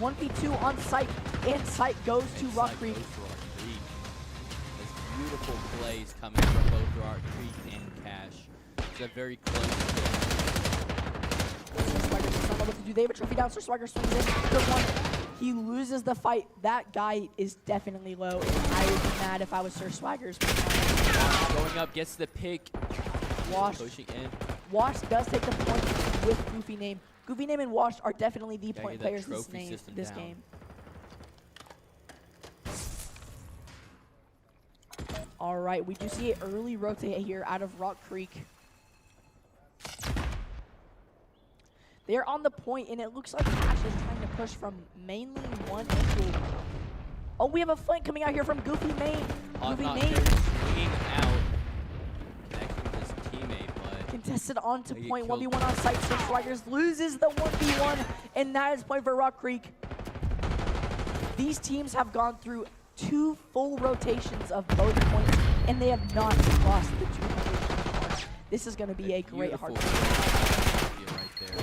1v2 on site, and site goes to Rock Side Creek. goes to Rock Creek. There's beautiful plays coming from both Rock Creek and Cash. It's a very close game. Sir Swagger does not know what to do. They have a trophy down. Sir Swagger swings in. Good one. He loses the fight. That guy is definitely low, and I would be mad if I was Sir Swagger's. Wash going up, gets the pick. Wash. Pushing in. Wash does take the point with Goofy Name. Goofy Name and Wash are definitely the Gotta point get that players trophy system this down. game. All right, we do see an early rotate here out of Rock Creek. They're on the point, and it looks like Cash is trying to push from mainly one angle. Oh, we have a flank coming out here from Goofy Name. Goofy Not Name swinging out. Connecting with his teammate, but contested onto They get point. killed. 1v1 on site. Sir Swaggers loses the 1v1, and that is point for Rock Creek. These teams have gone through 2 full rotations of both points, and they have not lost the 2 rotations. This is going to be a great hard beautiful point. right there.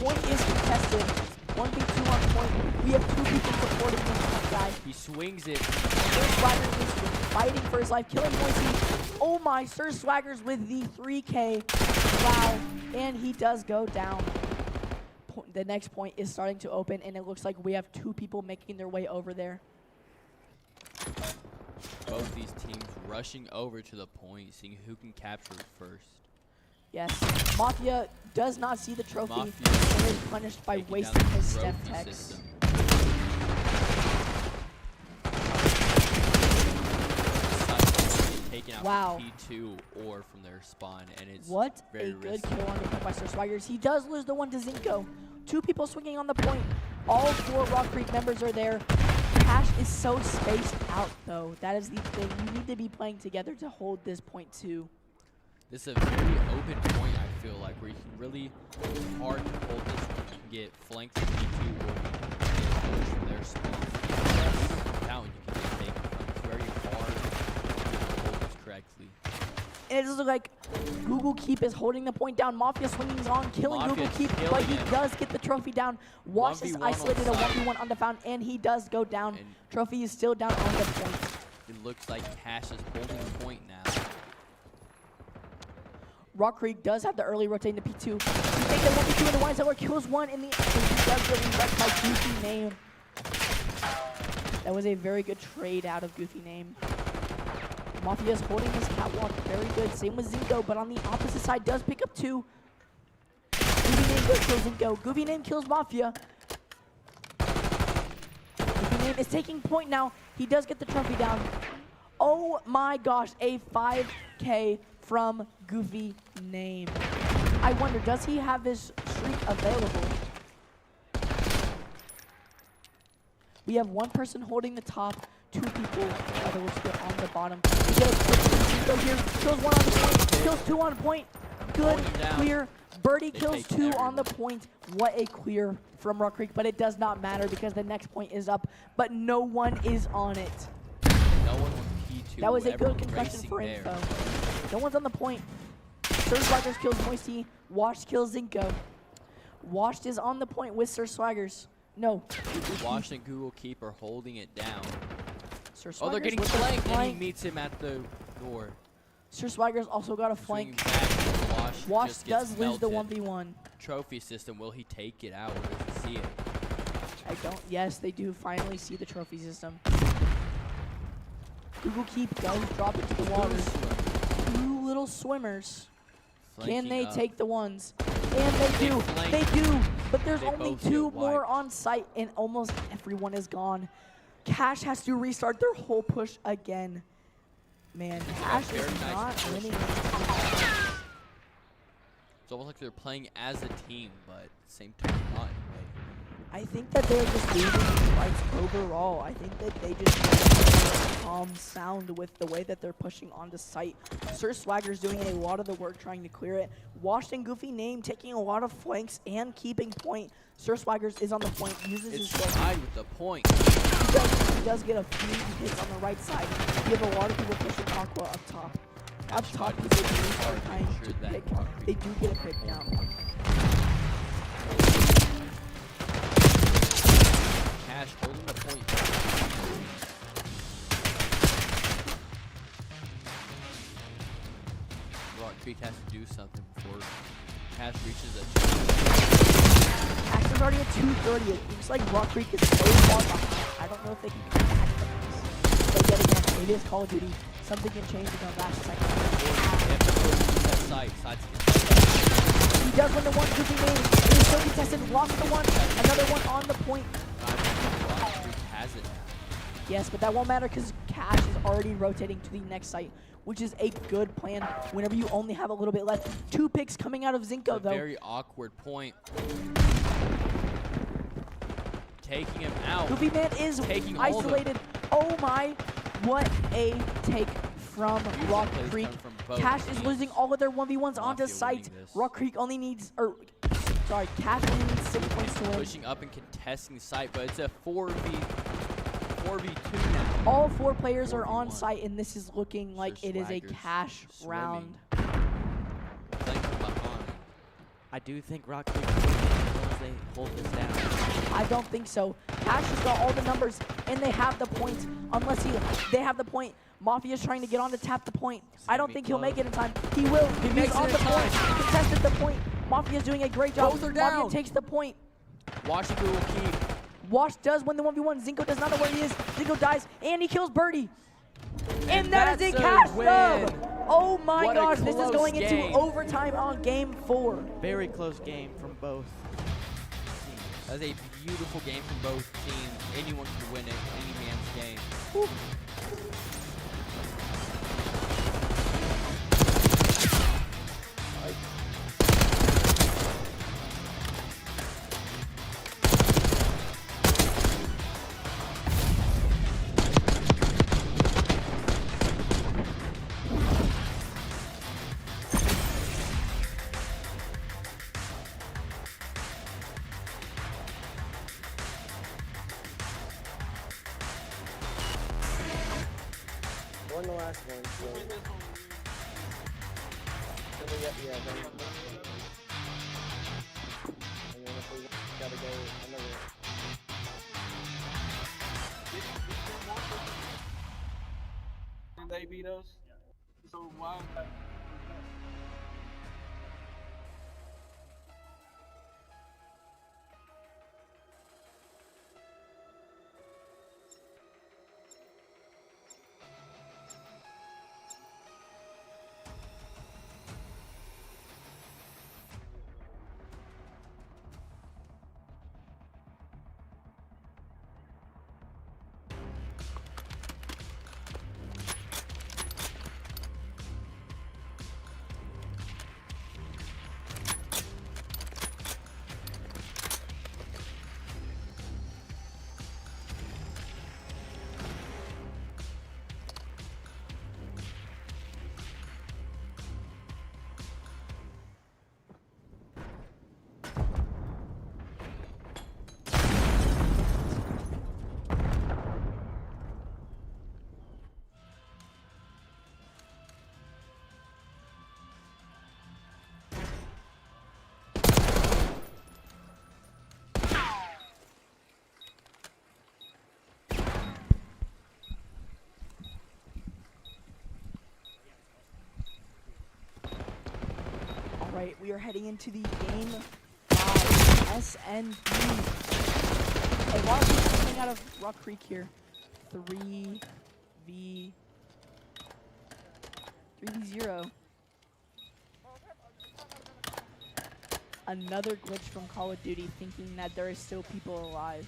Point is contested. 1v2 on point. We have 2 people supporting this guy. He swings it. Sir Swaggers is fighting for his life, killing Moisey. Oh my, Sir Swaggers with the 3K. Wow, and he does go down. The next point is starting to open, and it looks like we have 2 people making their way over there. Both these teams rushing over to the point, seeing who can capture it first. Yes, Mafia does not see the trophy Mafia and is punished by taking wasting down the his step trophy text. system. Taking out Wow. P2 or from their spawn, and it's What very a good risky. kill on the point by Sir Swaggers. He does lose the one to Zinko. 2 people swinging on the point. All 4 Rock Creek members are there. Cash is so spaced out, though. That is the thing. You need to be playing together to hold this point, too. This is a very open point, I feel like, where you can really hard to hold this one. You can get flanked from P2 or you can get pushed from their spawn. Even down, you can get taken from. It's very hard to hold this correctly. And it does look like Google Keep is holding the point down. Mafia swinging is on, killing Mafia Google Keep, but killing he him. does get the trophy down. Wash is 1v1 isolated a on site. 1v1 undefound, and he does go down. And Trophy is still down on the point. it looks like Cash is holding the point now. Rock Creek does have the early rotating to P2. He takes the 1v2 in the wine cellar, kills one in the end. He does get reset by Goofy Name. That was a very good trade out of Goofy Name. Mafia is holding his catwalk very good. Same with Zinko, but on the opposite side does pick up 2. Goofy Name does kill Zinko. Goofy Name kills Mafia. Goofy Name is taking point now. He does get the trophy down. Oh my gosh, a 5K from Goofy Name. I wonder, does he have his streak available? We have 1 person holding the top, 2 people on the bottom. We get a quick Zinko here, kills 1 on the point, kills 2 on point. Good, Holding down. clear. Birdie They kills take 2 on the everyone. point. What a clear from Rock Creek, but it does not matter because the next point is up, but no one is on it. No one with P2. That was a good everyone concussion racing for there. info. No one's on the point. Sir Swaggers kills Moisty. Washed kills Zinko. Washed is on the point with Sir Swaggers. No. Wash and Google Keep are holding it down. Sir Oh, they're Swaggers getting with the flanked, and he flank. meets him at the door. Sir Swaggers also got a Swinging flank. back, Wash Wash just gets does lose the melted. 1v1. Trophy system, will he take it out or does he see it? I don't. Yes, they do finally see the trophy system. Google Keep does drop into the waters. 2 little swimmers. Can they take the ones? And they They do. flank. They do. But there's They only both get 2 more wiped. on site, and almost everyone is gone. Cash has to restart their whole push again. Man, Cash very is nice not push. winning. It's almost like they're playing as a team, but at the same time not in a way. I think that they're just losing these fights overall. I think that they just need calm sound with the way that they're pushing onto site. Sir Swagger's doing a lot of the work trying to clear it. Washed and Goofy Name taking a lot of flanks and keeping point. Sir Swaggers is on the point, uses his It's skill. tied with the point. He does get a few hits on the right side. We have a lot of people pushing Aqua up top. Up Cash top, tried people to do make start it trying hard to to ensure that pick. Rock They Creek do get a pick down. Cash holding the point. Rock Creek has to do something before Cash reaches a Cash is already at 230. It looks like Rock Creek is so far behind. I don't know if they can come back from this. But yet again, maybe it's Call of Duty. Something can change in the last second. He does win the one Goofy Name. It is so contested. Lost the one. Another one on the point. Rock Creek has it now. Yes, but that won't matter because Cash is already rotating to the next site, which is a good plan whenever you only have a little bit left. 2 picks coming out of Zinko, A though. very awkward point. Taking him out. Goofy Man is Taking all of them. isolated. Oh my, what a take from Rock plays Creek. come from both Cash is teams. losing all of their 1v1s onto Mafia site. winning this. Rock Creek only needs, Cash only needs 6 points to win. Pushing up and contesting site, but it's a 4v2 now. All 4 players are on 4v1. site, and this is looking like Sir it is a Swagger's Cash round. Playing from behind. I do think Rock Creek, as long as they hold this down, I don't think so. Cash has got all the numbers, and they have the point. Unless they have the point. Mafia's trying to get on to tap the point. I don't think he'll make it in time. He will. He's makes it on in the time. point. He contested the point. Mafia's doing a great job. Both are Mafia down. takes the point. Washington will keep. Wash does win the 1v1. Zinco does not know where he is. Zinco dies, and he kills Birdie. And that is a that's a cash win. dub. Oh my What a gosh, this is close going game. into overtime on game 4. Very close game from both. That was a beautiful game from both teams. Anyone can win it. Any man's game. Won the last one, so. Yeah, then. And then if we gotta go another. And they beat us. So why? Right, we are heading into the game 5 SNB. A lot of people coming out of Rock Creek here. 3v0. Another glitch from Call of Duty, thinking that there is still people alive.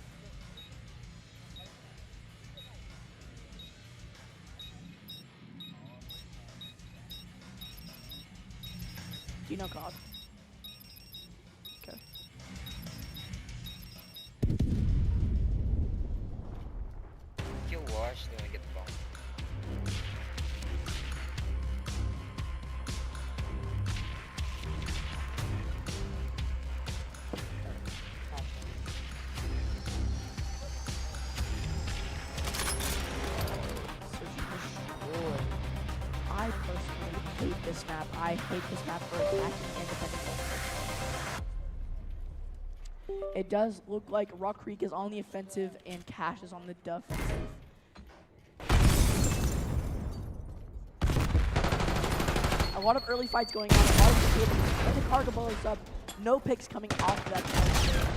Do you know COD? Okay. Kill Wash, then we get the bomb. I personally hate this map. I hate this map for attacking and defending. It does look like Rock Creek is on the offensive and Cash is on the defensive. A lot of early fights going on. A lot of the and the cargo blows up. No picks coming off of that point.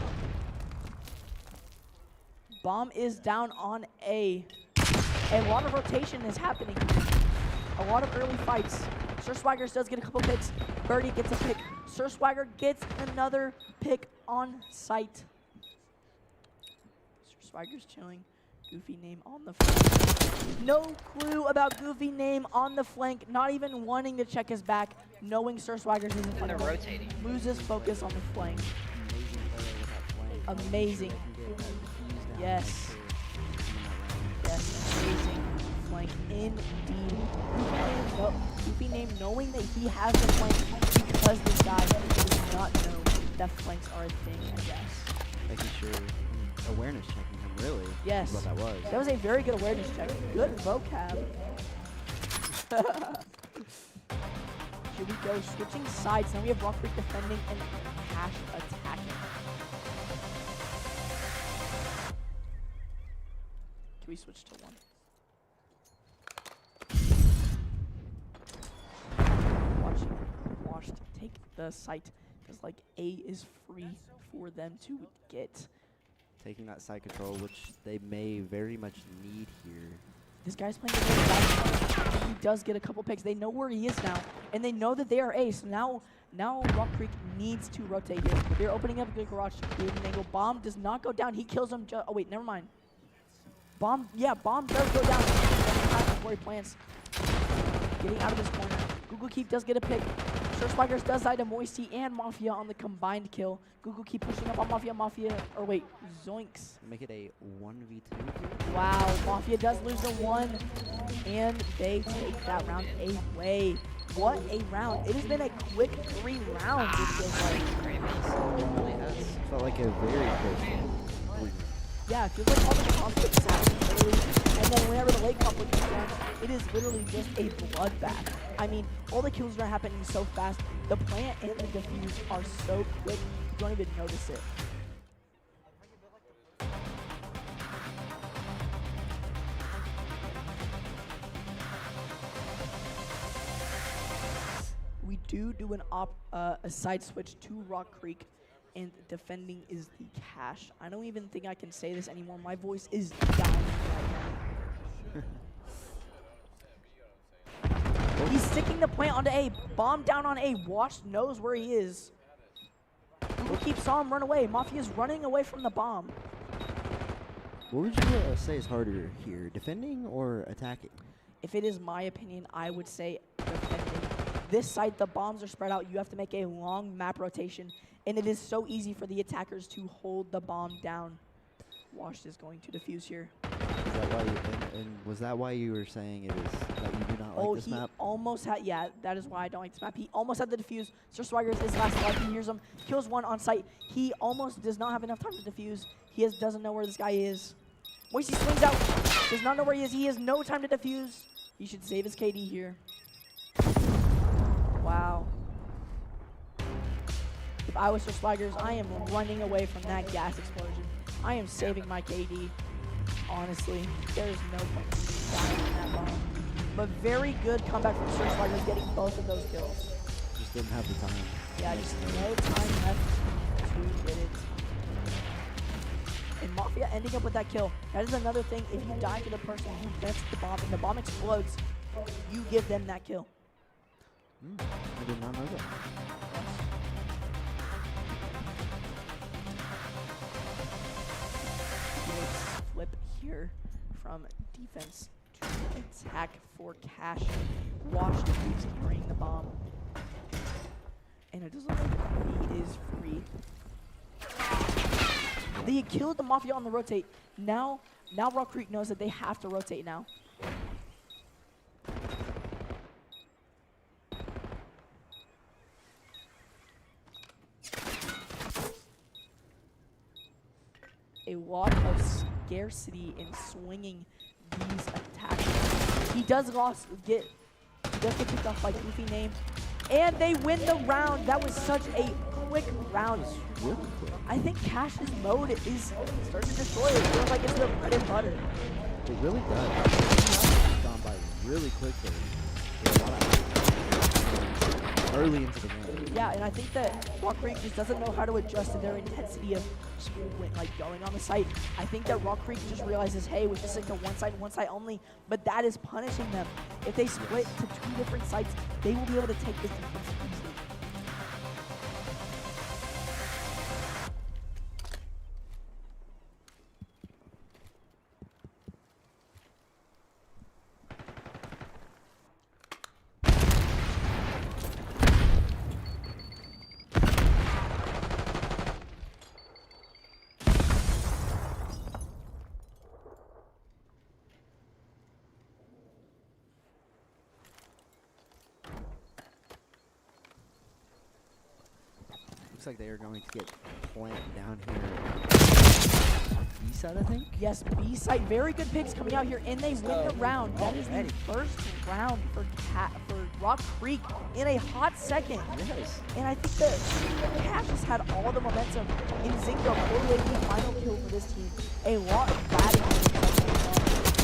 Bomb is down on A. A lot of rotation is happening. A lot of early fights. Sir Swaggers does get a couple picks. Birdie gets a pick. Sir Swagger gets another pick on site. Sir Swagger's chilling. Goofy name on the flank. No clue about Goofy name on the flank. Not even wanting to check his back. Knowing Sir Swaggers is in front And they're of him. rotating. Loses focus on the flank. Amazing player with that flank. Amazing. Yes. Yes, amazing flank indeed. Goofy name knowing that he has the flank because this guy does not know that flanks are a thing, I guess. Making sure, awareness checking him, really. Yes. What that was. That was a very good awareness check. Good vocab. Here we go, switching sides. Now we have Rock Creek defending and Cash attacking. Do we switch to 1? Watching Washed take the site because like A is free for them to get. Taking that side control, which they may very much need here. This guy's playing the really bad. He does get a couple picks. They know where he is now, and they know that they are A. So now Rock Creek needs to rotate here. They're opening up a good garage. Creating an angle. Bomb does not go down. He kills him. Oh wait, never mind. Bomb does go down before he plants. Getting out of this corner. Google Keep does get a pick. Sure Spikers does die to Moisty and Mafia on the combined kill. Google Keep pushing up on Mafia. Or wait, Zoinks. Make it a 1v2 here. Wow, Mafia does lose the 1, and they take that round away. What a round. It has been a quick 3 rounds, it feels like. It really has felt like a very close one. Yeah, it feels like all the conflict is happening early, and then whenever the late conflict comes down, it is literally just a bloodbath. I mean, all the kills are happening so fast. The plant and the defuse are so quick, you don't even notice it. We do a side switch to Rock Creek, and defending is the cash. I don't even think I can say this anymore. My voice is dying right now. He's sticking the plant onto A. Bomb down on A. Washed knows where he is. Google Keep saw him run away. Mafia's running away from the bomb. What would you say is harder here, defending or attacking? If it is my opinion, I would say defending. This site, the bombs are spread out. You have to make a long map rotation, and it is so easy for the attackers to hold the bomb down. Washed is going to defuse here. Is that why and was that why you were saying it is that you do not like this map? Almost had, yeah, that is why I don't like this map. He almost had the defuse. Sir Swagger's his last life. He hears him, kills 1 on site. He almost does not have enough time to defuse. He doesn't know where this guy is. Moisty swings out, does not know where he is. He has no time to defuse. He should save his KD here. Wow. If I was Sir Swagger's, I am running away from that gas explosion. I am saving my KD. Honestly, there is no point in dying in that bomb. But very good comeback from Sir Swagger's, getting both of those kills. Just didn't have the time. Yeah, just no time left to get it. And Mafia ending up with that kill. That is another thing. If you die to the person who plants the bomb and the bomb explodes, you give them that kill. I did not know that. Flip here from defense to attack for cash. Washed keeps carrying the bomb. And it doesn't look like he is free. They killed the Mafia on the rotate. Now Rock Creek knows that they have to rotate now. A lot of scarcity in swinging these attacks. He does get picked off by Goofy Name, and they win the round. That was such a quick round. Really quick. I think Cash's mode is starting to destroy it. It feels like it's the bread and butter. It really does. It's gone by really quickly. There's a lot of early into the game. Yeah, and I think that Rock Creek just doesn't know how to adjust to their intensity of like going on the site. I think that Rock Creek just realizes, hey, we just stick to one site only, but that is punishing them. If they split to 2 different sites, they will be able to take this defense easily. Looks like they are going to get plant down here. B side, I think? Yes, B site. Very good picks coming out here, and they win the round. That is the first round for Rock Creek in a hot second. Yes. And I think that Cash has had all the momentum in Zingo, 48 final kill for this team. A lot of batting.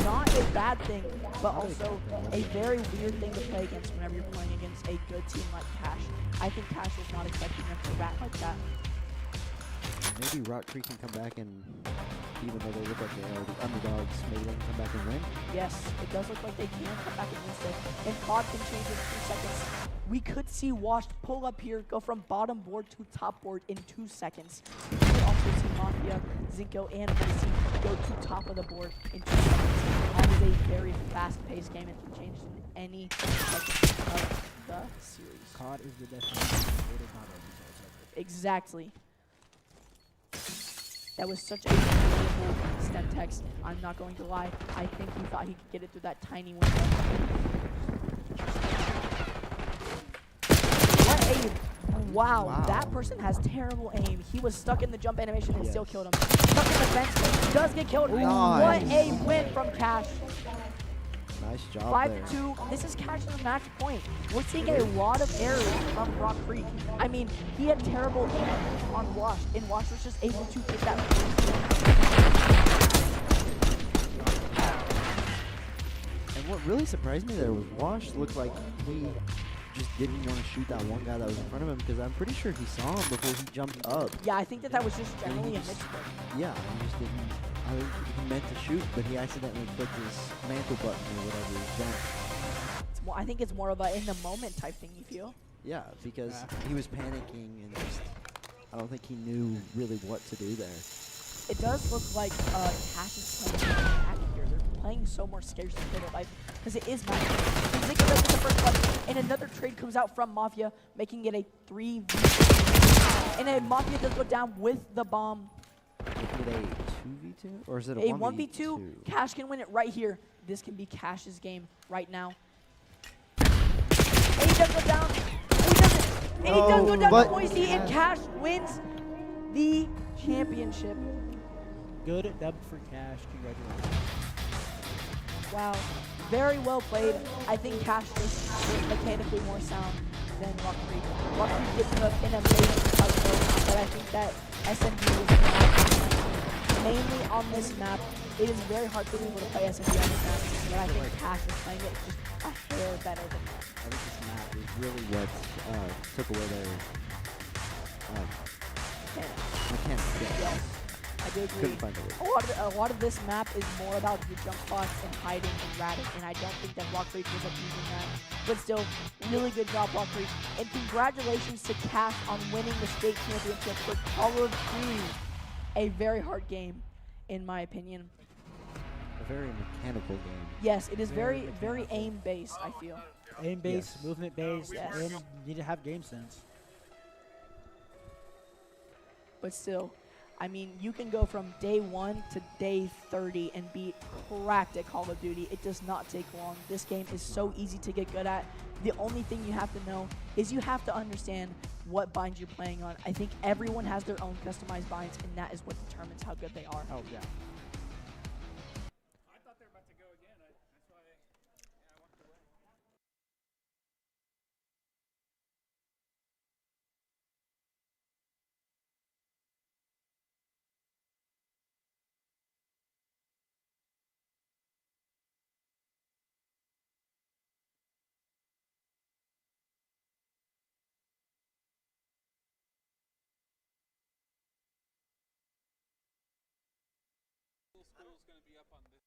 not a bad thing, but also a very weird thing to play against whenever you're playing against a good team like Cash. I think Cash was not expecting them to rat like that. Maybe Rock Creek can come back and, even though they look like they are the underdogs, maybe they can come back and win. Yes, it does look like they can come back against it. And COD can change in 2 seconds. We could see Washed pull up here, go from bottom board to top board in 2 seconds. We could also see Mafia, Zinko, and Macy go to top of the board in 2 seconds. That is a very fast-paced game and can change in any second of the series. COD is the definition. It is not a Exactly. That was such a beautiful step text. I'm not going to lie. I think he thought he could get it through that tiny window. What a... Wow, that person has terrible aim. He was stuck in the jump animation and still killed him. Stuck in the fence, does get killed. Nice. What a win from Cash. Nice job there. 5-2. This is Cash's match point. We're seeing a lot of errors from Rock Creek. I mean, he had terrible aim on Wash, and Wash was just able to get that. And what really surprised me there was Wash looked like he just didn't want to shoot that one guy that was in front of him, because I'm pretty sure he saw him before he jumped up. Yeah, I think that was just generally a misclick. Yeah, he just didn't. I think he meant to shoot, but he accidentally clicked his mantle button or whatever. He jumped. I think it's more of a in the moment type thing, you feel? Yeah, because he was panicking and just, I don't think he knew really what to do there. It does look like Cash is playing more attack here. They're playing so more scarce than their life because it is Mafia. Zinko does get the first one, and another trade comes out from Mafia, making it a 3v2. And then Mafia does go down with the bomb. Is it a 2v2? Or is it a 1v2? Cash can win it right here. This can be Cash's game right now. And he does go down. And he doesn't. And he does go down to Boise, and Cash wins the championship. Good dub for Cash. Congratulations. Wow. Very well played. I think Cash is mechanically more sound than Rock Creek. Rock Creek did put up an amazing outro, but I think that SMG was not mainly on this map. It is very hard for people to play SMG on this map, but I think Cash is playing it just a hair better than that. I think this map is really what took away their mechanics. Yes, I do agree. Couldn't find a way. A lot of this map is more about the jump spots and hiding and ratting, and I don't think that Rock Creek was abusing that. But still, really good job, Rock Creek. And congratulations to Cash on winning the state championship for Call of Duty. A very hard game, in my opinion. A very mechanical game. Yes, it is very aim-based, I feel. Aim-based, movement-based, Yes. and you need to have game sense. But still, I mean, you can go from day 1 to day 30 and be cracked at Call of Duty. It does not take long. This game is so easy to get good at. The only thing you have to know is you have to understand what binds you're playing on. I think everyone has their own customized binds, and that is what determines how good they are. Oh, yeah. I thought they were about to go again. That's why I walked away. School's going to be up on this.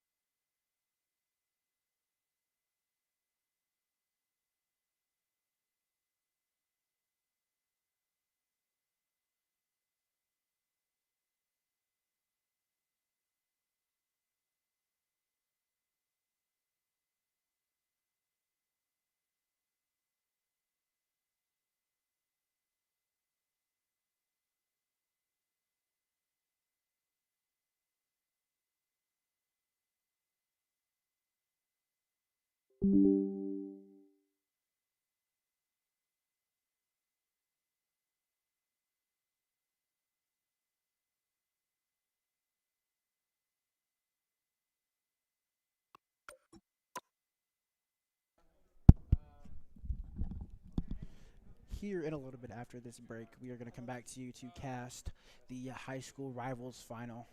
Here in a little bit after this break, we are going to come back to you to cast the high school rivals final.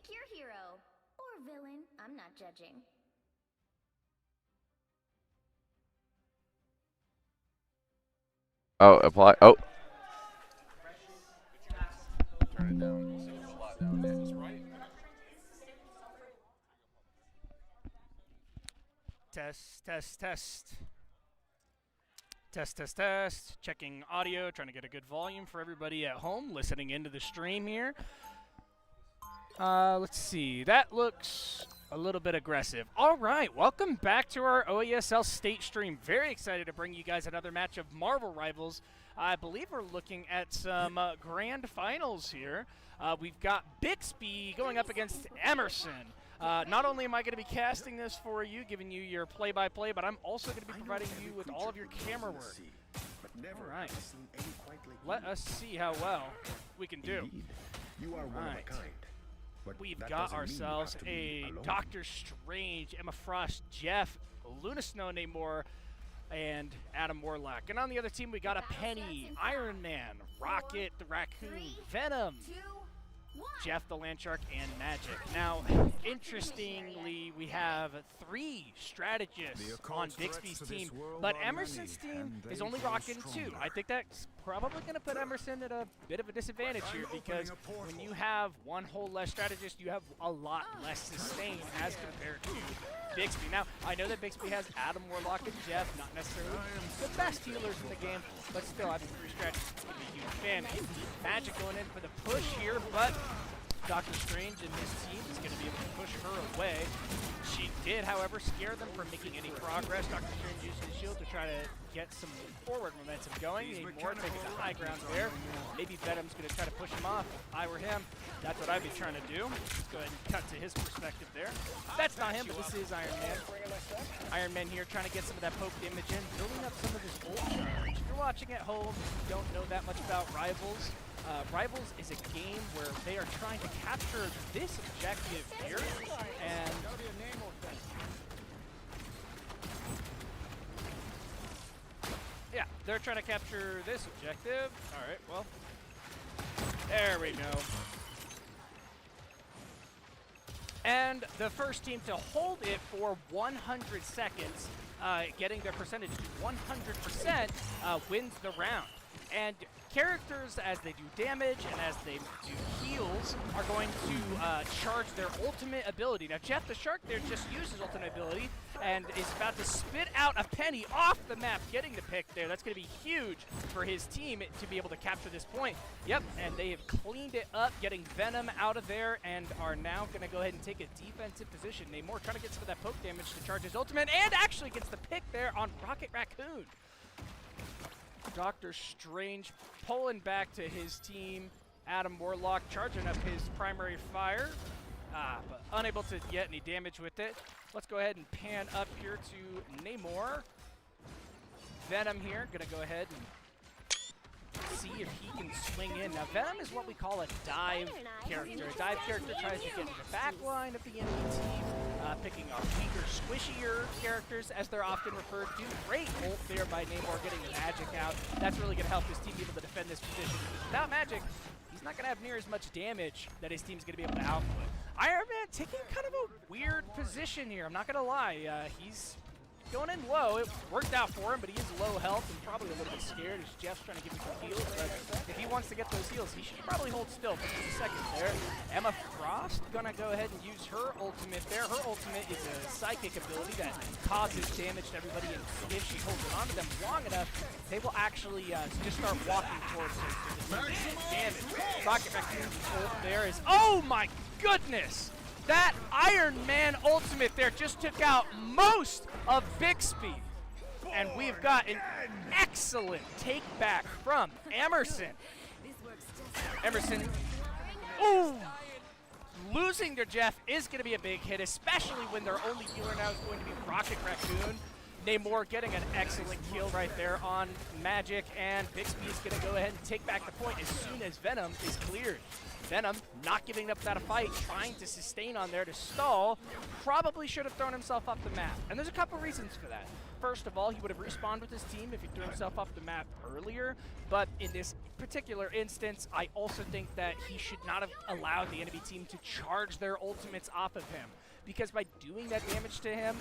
pure hero. Or villain, I'm not judging. Oh, apply. Oh. Turn it down. A lot down there. Just right. Test, test, test. Test, test, test. Checking audio, trying to get a good volume for everybody at home listening into the stream here. Let's see. That looks a little bit aggressive. All right, welcome back to our OESL State stream. Very excited to bring you guys another match of Marvel Rivals. I believe we're looking at some grand finals here. We've got Bixby going up against Emerson. Not only am I going to be casting this for you, giving you your play-by-play, but I'm also going to be providing you with all of your camera work. All right. Let us see how well we can do. All right. We've got ourselves a Doctor Strange, Emma Frost, Jeff, Luna Snow, Namor, and Adam Warlock. And on the other team, we got a Penny, Iron Man, Rocket, the Raccoon, Venom, Jeff the Landshark, and Magic. Now, interestingly, we have 3 strategists on Bixby's team, but Emerson's team is only rocking 2. I think that's probably going to put Emerson at a bit of a disadvantage here, because when you have one whole less strategist, you have a lot less sustain as compared to Bixby. Now, I know that Bixby has Adam, Warlock, and Jeff, not necessarily the best healers in the game, but still, having 3 strategists is going to be a huge fan. Magic going in for the push here, but Doctor Strange and his team is going to be able to push her away. She did, however, scare them from making any progress. Doctor Strange used his shield to try to get some forward momentum going. Namor taking the high ground there. Maybe Venom's going to try to push him off. If I were him, that's what I'd be trying to do. Let's go ahead and cut to his perspective there. That's not him, but this is Iron Man. Iron Man here trying to get some of that poke damage in, building up some of his ult charge. If you're watching at home, you don't know that much about Rivals. Rivals is a game where they are trying to capture this objective here, and yeah, they're trying to capture this objective. All right, well, there we go. And the first team to hold it for 100 seconds, getting their percentage to 100%, wins the round. And characters, as they do damage and as they do heals, are going to charge their ultimate ability. Now, Jeff the Shark there just used his ultimate ability and is about to spit out a Penny off the map, getting the pick there. That's going to be huge for his team to be able to capture this point. Yep, and they have cleaned it up, getting Venom out of there, and are now going to go ahead and take a defensive position. Namor trying to get some of that poke damage to charge his ultimate, and actually gets the pick there on Rocket Raccoon. Doctor Strange pulling back to his team. Adam Warlock charging up his primary fire, but unable to get any damage with it. Let's go ahead and pan up here to Namor. Venom here, gonna go ahead and see if he can swing in. Now, Venom is what we call a dive character. A dive character tries to get in the back line of the enemy team, picking off weaker, squishier characters, as they're often referred to. Great ult there by Namor, getting the Magic out. That's really going to help his team be able to defend this position. Without Magic, he's not going to have near as much damage that his team's going to be able to output. Iron Man taking kind of a weird position here. I'm not going to lie. He's going in low. It worked out for him, but he is low health and probably a little bit scared as Jeff's trying to give him some heals. But if he wants to get those heals, he should probably hold still for just a second there. Emma Frost gonna go ahead and use her ultimate there. Her ultimate is a psychic ability that causes damage to everybody, and if she holds it onto them long enough, they will actually just start walking towards her to receive damage. Rocket Raccoon's ult there is, oh my goodness! That Iron Man ultimate there just took out most of Bixby. And we've got an excellent take back from Emerson. Emerson, ooh, losing to Jeff is going to be a big hit, especially when their only healer now is going to be Rocket Raccoon. Namor getting an excellent kill right there on Magic, and Bixby is going to go ahead and take back the point as soon as Venom is cleared. Venom not giving up that fight, trying to sustain on there to stall. Probably should have thrown himself off the map. And there's a couple reasons for that. First of all, he would have respawned with his team if he threw himself off the map earlier. But in this particular instance, I also think that he should not have allowed the enemy team to charge their ultimates off of him. Because by doing that damage to him,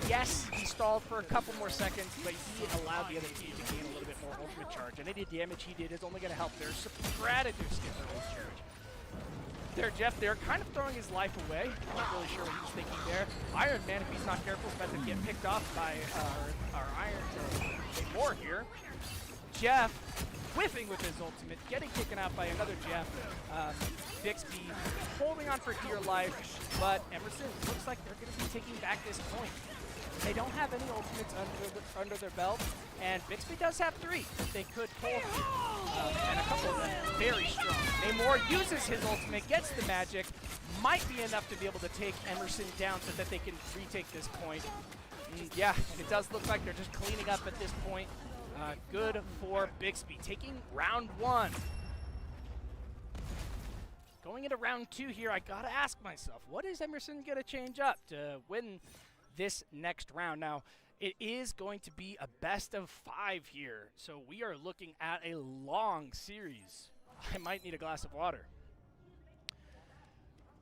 yes, he stalled for a couple more seconds, but he allowed the other team to gain a little bit more ultimate charge. And any damage he did is only going to help their strategist get their ult charge. There, Jeff, they're kind of throwing his life away. I'm not really sure what he's thinking there. Iron Man, if he's not careful, is about to get picked off by our Iron War here. Jeff whiffing with his ultimate, getting taken out by another Jeff. Bixby holding on for dear life, but Emerson looks like they're going to be taking back this point. They don't have any ultimates under their belt, and Bixby does have 3 that they could pull here, and a couple of them very strong. Namor uses his ultimate, gets the magic, might be enough to be able to take Emerson down so that they can retake this point. Yeah, and it does look like they're just cleaning up at this point. Good for Bixby, taking round 1. Going into round 2 here, I gotta ask myself, what is Emerson gonna change up to win this next round? Now, it is going to be a best of 5 here, so we are looking at a long series. I might need a glass of water.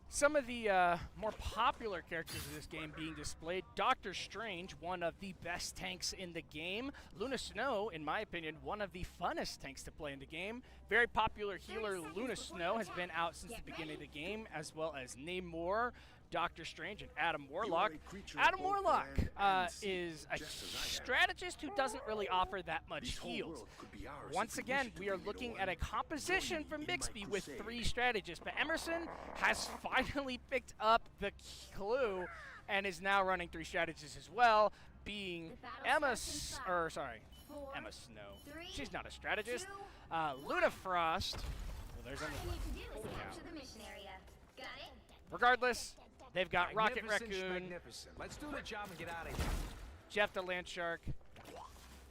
Some of the more popular characters of this game being displayed. Doctor Strange, one of the best tanks in the game. Luna Snow, in my opinion, one of the funnest tanks to play in the game. Very popular healer Luna Snow has been out since the beginning of the game, as well as Namor, Doctor Strange, and Adam Warlock. Adam Warlock is a strategist who doesn't really offer that much heals. Once again, we are looking at a composition from Bixby with 3 strategists, but Emerson has finally picked up the clue and is now running 3 strategists as well, being Emma Snow. She's not a strategist. Luna Frost. Well, there's regardless, they've got Rocket Raccoon, Let's do the job and get out of here. Jeff the Land Shark,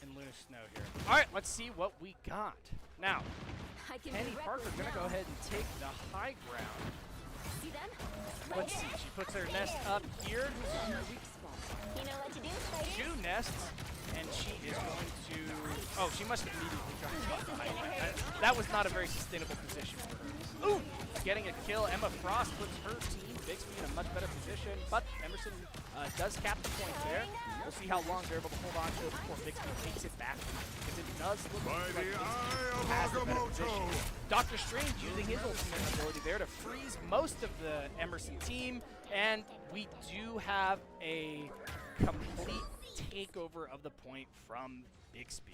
and Luna Snow here. All right, let's see what we got. Now, Penny Parker gonna go ahead and take the high ground. Let's see, she puts her nest up here. 2 nests, and she is going to, oh, she must immediately try and spot the high ground. That was not a very sustainable position for her. Ooh, getting a kill. Emma Frost puts her team, Bixby, in a much better position, but Emerson does cap the point there. We'll see how long they're able to hold on to it before Bixby takes it back, because it does look like Bixby has the better position. Dr. Strange using his ultimate ability there to freeze most of the Emerson team, and we do have a complete takeover of the point from Bixby.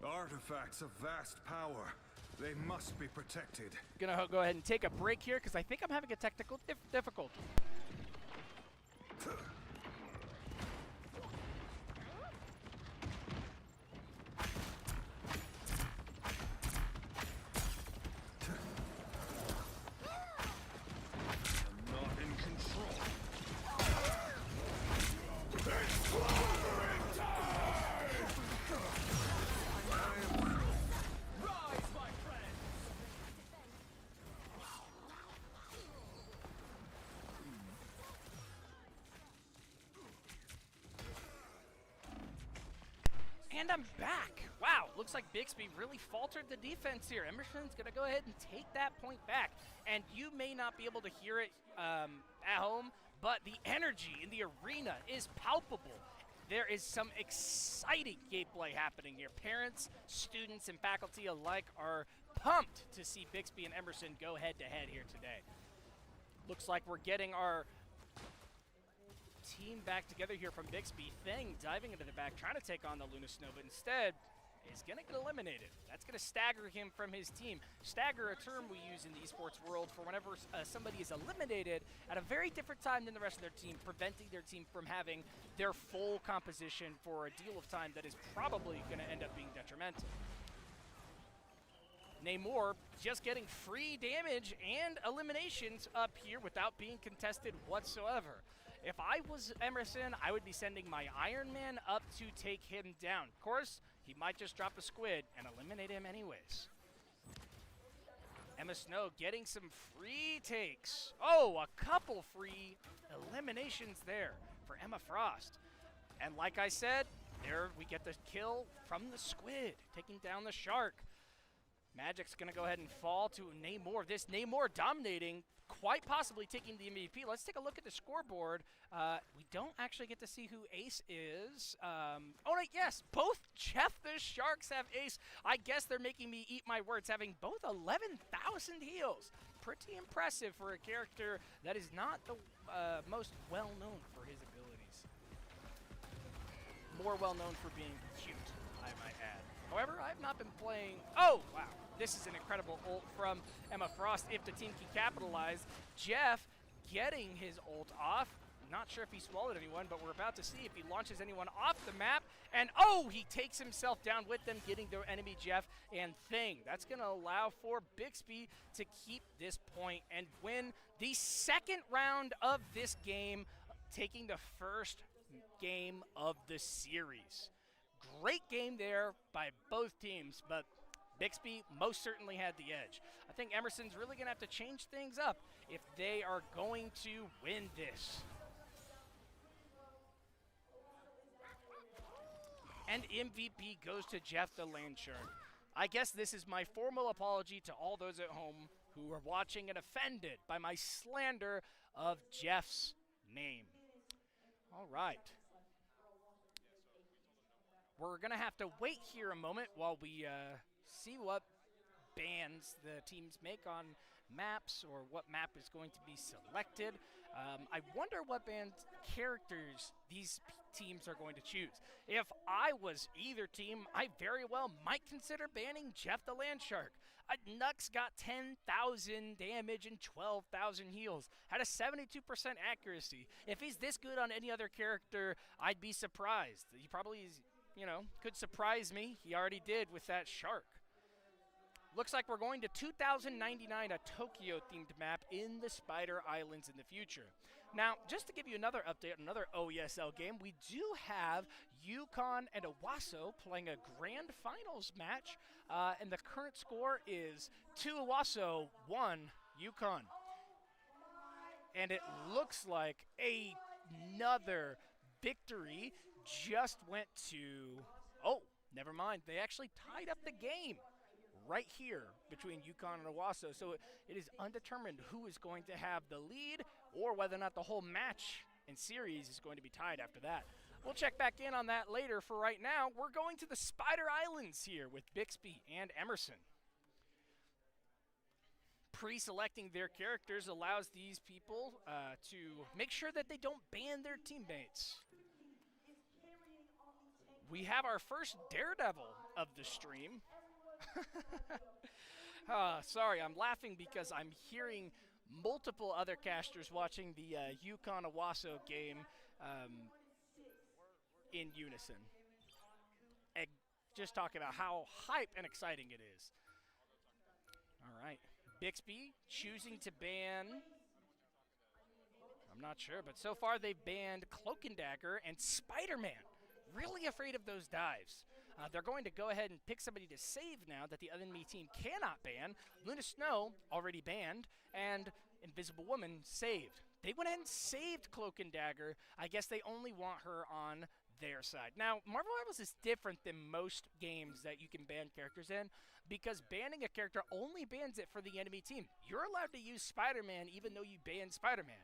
Artifacts of vast power. They must be protected. Gonna go ahead and take a break here because I think I'm having a technical difficulty. I'm not in control. And I'm back. Wow, looks like Bixby really faltered the defense here. Emerson's going to go ahead and take that point back. And you may not be able to hear it at home, but the energy in the arena is palpable. There is some exciting gameplay happening here. Parents, students, and faculty alike are pumped to see Bixby and Emerson go head-to-head here today. Looks like we're getting our team back together here from Bixby. Thing diving into the back, trying to take on the Luna Snow, but instead is going to get eliminated. That's going to stagger him from his team. Stagger, a term we use in the esports world for whenever somebody is eliminated at a very different time than the rest of their team, preventing their team from having their full composition for a deal of time that is probably going to end up being detrimental. Namor just getting free damage and eliminations up here without being contested whatsoever. If I was Emerson, I would be sending my Iron Man up to take him down. Of course, he might just drop a squid and eliminate him anyways. Emma Snow getting some free takes. Oh, a couple free eliminations there for Emma Frost. And like I said, there we get the kill from the squid, taking down the shark. Magic's going to go ahead and fall to Namor. This Namor dominating, quite possibly taking the MVP. Let's take a look at the scoreboard. We don't actually get to see who Ace is. Oh, right, yes, both Jeff the Sharks have Ace. I guess they're making me eat my words, having both 11,000 heals. Pretty impressive for a character that is not the most well-known for his abilities. More well-known for being cute, I might add. However, I have not been playing... Oh, wow. This is an incredible ult from Emma Frost if the team can capitalize. Jeff getting his ult off. Not sure if he swallowed anyone, but we're about to see if he launches anyone off the map. And, oh, he takes himself down with them, getting their enemy Jeff and Thing. That's going to allow for Bixby to keep this point and win the second round of this game, taking the first game of the series. Great game there by both teams, but Bixby most certainly had the edge. I think Emerson's really going to have to change things up if they are going to win this. And MVP goes to Jeff the Landshark. I guess this is my formal apology to all those at home who are watching and offended by my slander of Jeff's name. All right. We're going to have to wait here a moment while we see what bans the teams make on maps or what map is going to be selected. I wonder what band characters these teams are going to choose. If I was either team, I very well might consider banning Jeff the Landshark. Nux got 10,000 damage and 12,000 heals, had a 72% accuracy. If he's this good on any other character, I'd be surprised. He probably is, you know, could surprise me. He already did with that shark. Looks like we're going to 2099, a Tokyo-themed map in the Spider Islands in the future. Now, just to give you another update, another OESL game, we do have Yukon and Owasso playing a grand finals match, and the current score is 2 Owasso, 1 Yukon. And it looks like another victory just went to... Oh, never mind. They actually tied up the game right here between Yukon and Owasso. So it is undetermined who is going to have the lead or whether or not the whole match and series is going to be tied after that. We'll check back in on that later. For right now, we're going to the Spider Islands here with Bixby and Emerson. Pre-selecting their characters allows these people to make sure that they don't ban their teammates. We have our first Daredevil of the stream. Sorry, I'm laughing because I'm hearing multiple other casters watching the Yukon Owasso game in unison. And just talking about how hype and exciting it is. All right. Bixby choosing to ban... I'm not sure, but so far they've banned Cloak and Dagger and Spider-Man. Really afraid of those dives. They're going to go ahead and pick somebody to save now that the enemy team cannot ban. Luna Snow already banned, and Invisible Woman saved. They went ahead and saved Cloak and Dagger. I guess they only want her on their side. Now, Marvel Rivals is different than most games that you can ban characters in because banning a character only bans it for the enemy team. You're allowed to use Spider-Man even though you ban Spider-Man.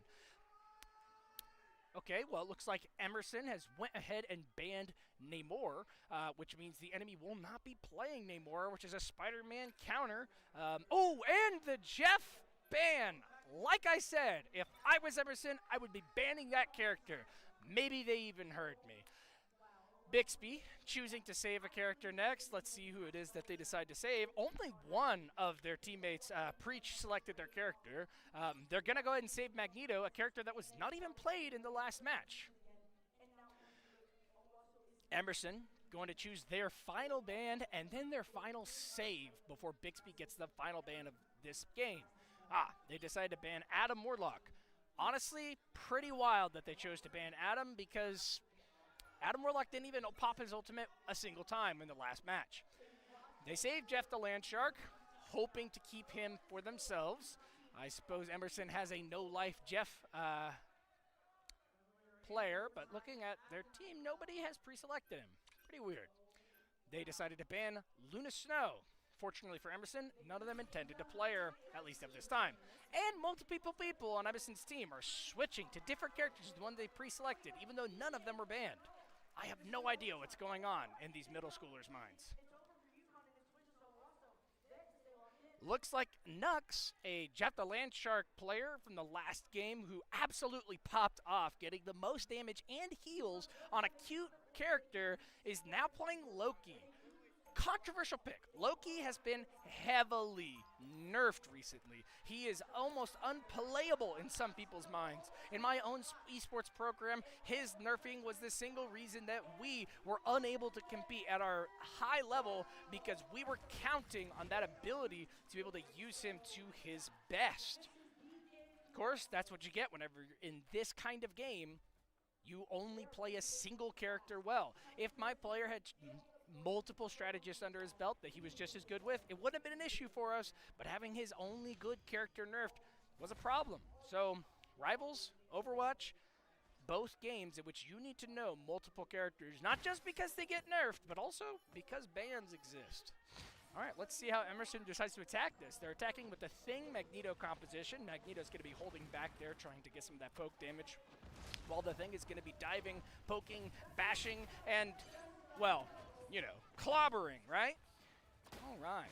Okay, well, it looks like Emerson has went ahead and banned Namor, which means the enemy will not be playing Namor, which is a Spider-Man counter. Oh, and the Jeff ban. Like I said, if I was Emerson, I would be banning that character. Maybe they even heard me. Bixby choosing to save a character next. Let's see who it is that they decide to save. Only one of their teammates pre-selected their character. They're going to go ahead and save Magneto, a character that was not even played in the last match. Emerson going to choose their final ban and then their final save before Bixby gets the final ban of this game. They decided to ban Adam Warlock. honestly, pretty wild that they chose to ban Adam because Adam Warlock didn't even pop his ultimate a single time in the last match. They saved Jeff the Landshark, hoping to keep him for themselves. I suppose Emerson has a no-life Jeff player, but looking at their team, nobody has pre-selected him. Pretty weird. They decided to ban Luna Snow. Fortunately for Emerson, none of them intended to play her, at least at this time. And multiple people on Emerson's team are switching to different characters than the one they pre-selected, even though none of them were banned. I have no idea what's going on in these middle schoolers' minds. Looks like Nux, a Jeff the Landshark player from the last game who absolutely popped off, getting the most damage and heals on a cute character, is now playing Loki. Controversial pick. Loki has been heavily nerfed recently. He is almost unplayable in some people's minds. In my own esports program, his nerfing was the single reason that we were unable to compete at our high level because we were counting on that ability to be able to use him to his best. Of course, that's what you get whenever you're in this kind of game. You only play a single character well. If my player had multiple strategists under his belt that he was just as good with, it wouldn't have been an issue for us, but having his only good character nerfed was a problem. So, Rivals, Overwatch, both games in which you need to know multiple characters, not just because they get nerfed, but also because bans exist. All right, let's see how Emerson decides to attack this. They're attacking with the Thing Magneto composition. Magneto's going to be holding back there, trying to get some of that poke damage, while the Thing is going to be diving, poking, bashing, and, well, you know, clobbering, right? All right.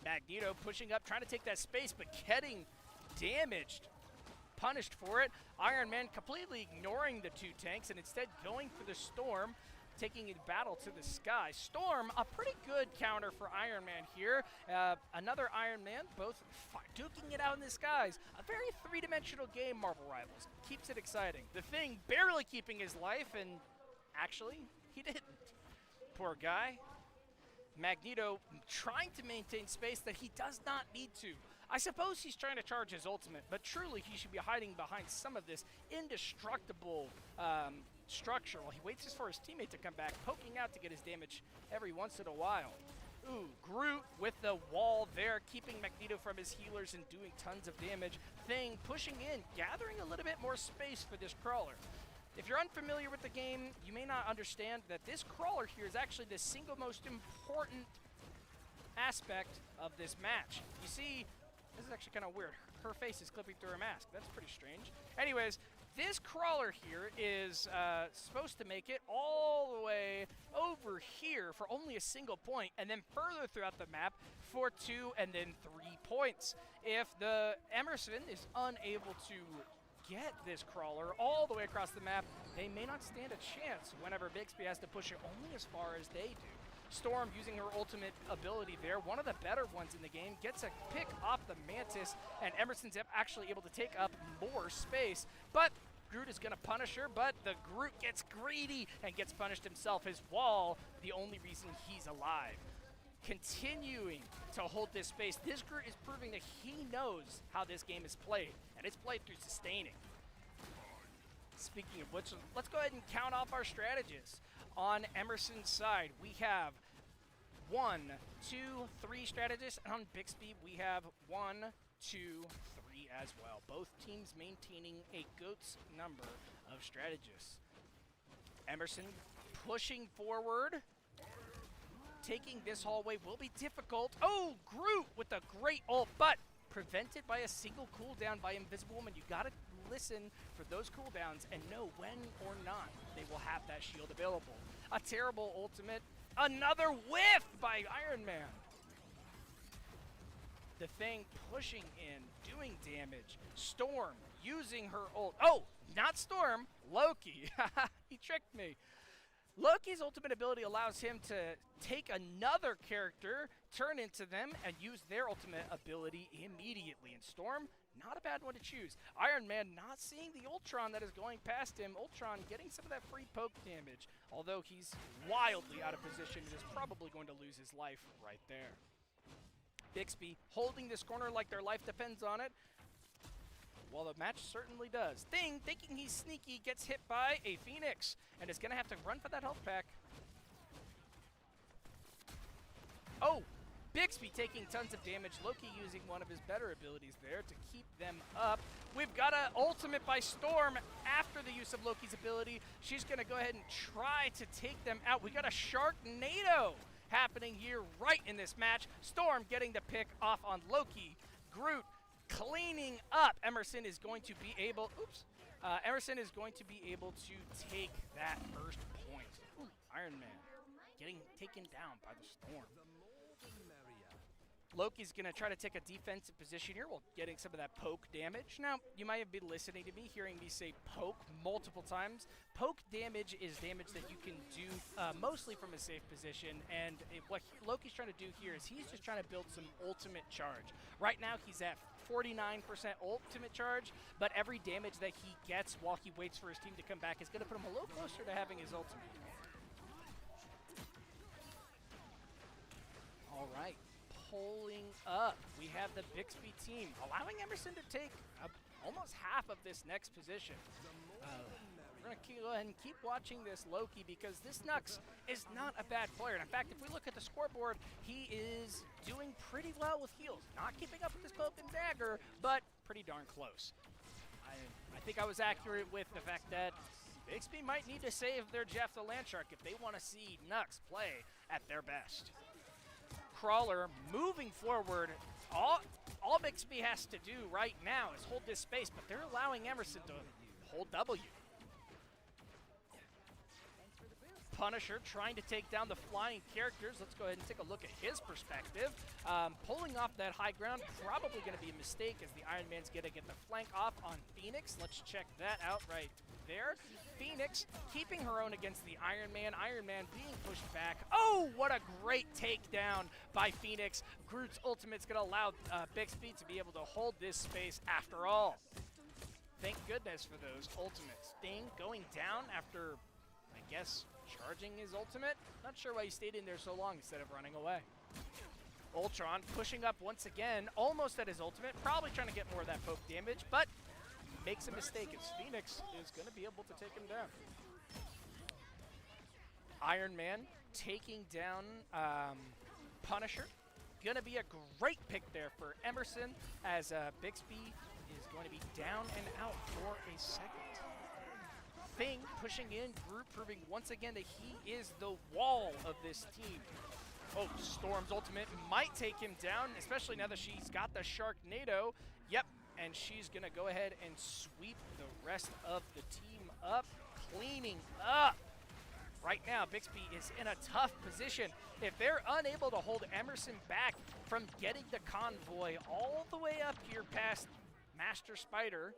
Magneto pushing up, trying to take that space, but getting damaged. Punished for it. Iron Man completely ignoring the two tanks and instead going for the Storm, taking a battle to the sky. Storm, a pretty good counter for Iron Man here. Another Iron Man, both duking it out in the skies. A very three-dimensional game, Marvel Rivals. Keeps it exciting. The Thing barely keeping his life, and actually, he didn't. Poor guy. Magneto trying to maintain space that he does not need to. I suppose he's trying to charge his ultimate, but truly he should be hiding behind some of this indestructible structure while he waits for his teammate to come back, poking out to get his damage every once in a while. Ooh, Groot with the wall there, keeping Magneto from his healers and doing tons of damage. Thing pushing in, gathering a little bit more space for this crawler. If you're unfamiliar with the game, you may not understand that this crawler here is actually the single most important aspect of this match. You see, this is actually kind of weird. Her face is clipping through her mask. That's pretty strange. Anyways, this crawler here is supposed to make it all the way over here for only a single point, and then further throughout the map for 2 and then 3 points. If the Emerson is unable to get this crawler all the way across the map, they may not stand a chance whenever Bixby has to push it only as far as they do. Storm using her ultimate ability there, one of the better ones in the game, gets a pick off the Mantis, and Emerson's actually able to take up more space, but Groot is going to punish her, but the Groot gets greedy and gets punished himself. His wall, the only reason he's alive. Continuing to hold this space, this Groot is proving that he knows how this game is played, and it's played through sustaining. Speaking of which, let's go ahead and count off our strategists. On Emerson's side, we have 1, 2, 3 strategists, and on Bixby, we have 1, 2, 3 as well. Both teams maintaining a GOAT's number of strategists. Emerson pushing forward. Taking this hallway will be difficult. Oh, Groot with a great ult, but prevented by a single cooldown by Invisible Woman. You gotta listen for those cooldowns and know when or not they will have that shield available. A terrible ultimate. Another whiff by Iron Man. The Thing pushing in, doing damage. Storm using her ult. Oh, not Storm, Loki. He tricked me. Loki's ultimate ability allows him to take another character, turn into them, and use their ultimate ability immediately. And Storm, not a bad one to choose. Iron Man not seeing the Ultron that is going past him. Ultron getting some of that free poke damage, although he's wildly out of position and is probably going to lose his life right there. Bixby holding this corner like their life depends on it. Well, the match certainly does. Thing, thinking he's sneaky, gets hit by a Phoenix and is going to have to run for that health pack. Oh, Bixby taking tons of damage. Loki using one of his better abilities there to keep them up. We've got an ultimate by Storm after the use of Loki's ability. She's going to go ahead and try to take them out. We got a Sharknado happening here right in this match. Storm getting the pick off on Loki. Groot cleaning up. Emerson is going to be able, Emerson is going to be able to take that first point. Ooh, Iron Man getting taken down by the Storm. Loki's going to try to take a defensive position here while getting some of that poke damage. Now, you might have been listening to me, hearing me say poke multiple times. Poke damage is damage that you can do mostly from a safe position, and what Loki's trying to do here is he's just trying to build some ultimate charge. Right now, he's at 49% ultimate charge, but every damage that he gets while he waits for his team to come back is going to put him a little closer to having his ultimate. All right. Pulling up, we have the Bixby team, allowing Emerson to take almost half of this next position. We're going to go ahead and keep watching this Loki because this Nux is not a bad player. And in fact, if we look at the scoreboard, he is doing pretty well with heals. Not keeping up with his cloak and dagger, but pretty darn close. I think I was accurate with the fact that Bixby might need to save their Jeff the Landshark if they want to see Nux play at their best. Crawler moving forward. All Bixby has to do right now is hold this space, but they're allowing Emerson to hold W. Punisher trying to take down the flying characters. Let's go ahead and take a look at his perspective. Pulling off that high ground, probably going to be a mistake as the Iron Man's going to get the flank off on Phoenix. Let's check that out right there. Phoenix keeping her own against the Iron Man. Iron Man being pushed back. Oh, what a great takedown by Phoenix. Groot's ultimate's going to allow Bixby to be able to hold this space after all. Thank goodness for those ultimates. Sting going down after, I guess, charging his ultimate. Not sure why he stayed in there so long instead of running away. Ultron pushing up once again, almost at his ultimate, probably trying to get more of that poke damage, but makes a mistake as Phoenix is going to be able to take him down. Iron Man taking down Punisher. Going to be a great pick there for Emerson as Bixby is going to be down and out for a second. Thing pushing in, Groot proving once again that he is the wall of this team. Oh, Storm's ultimate might take him down, especially now that she's got the Sharknado. Yep, and she's going to go ahead and sweep the rest of the team up, cleaning up. Right now, Bixby is in a tough position. If they're unable to hold Emerson back from getting the convoy all the way up here past Master Spider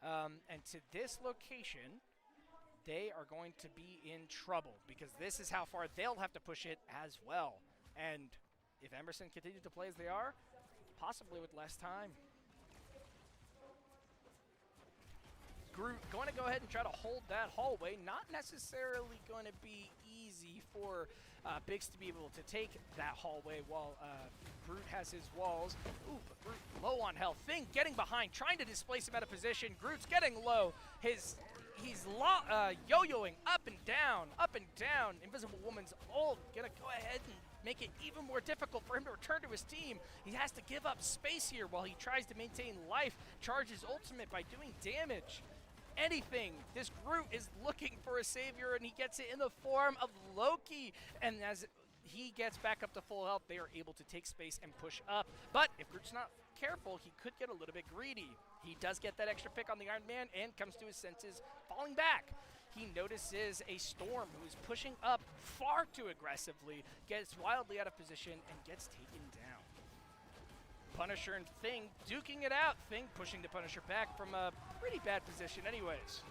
and to this location, they are going to be in trouble because this is how far they'll have to push it as well. And if Emerson continues to play as they are, possibly with less time. Groot going to go ahead and try to hold that hallway. Not necessarily going to be easy for Bix to be able to take that hallway while Groot has his walls. Ooh, but Groot low on health. Thing getting behind, trying to displace him out of position. Groot's getting low. He's yo-yoing up and down. Invisible Woman's ult gonna go ahead and make it even more difficult for him to return to his team. He has to give up space here while he tries to maintain life, charge his ultimate by doing damage. Anything. This Groot is looking for a savior, and he gets it in the form of Loki. And as he gets back up to full health, they are able to take space and push up. But if Groot's not careful, he could get a little bit greedy. He does get that extra pick on the Iron Man and comes to his senses, falling back. He notices a Storm who is pushing up far too aggressively, gets wildly out of position, and gets taken down. Punisher and Thing duking it out. Thing pushing the Punisher back from a pretty bad position anyways.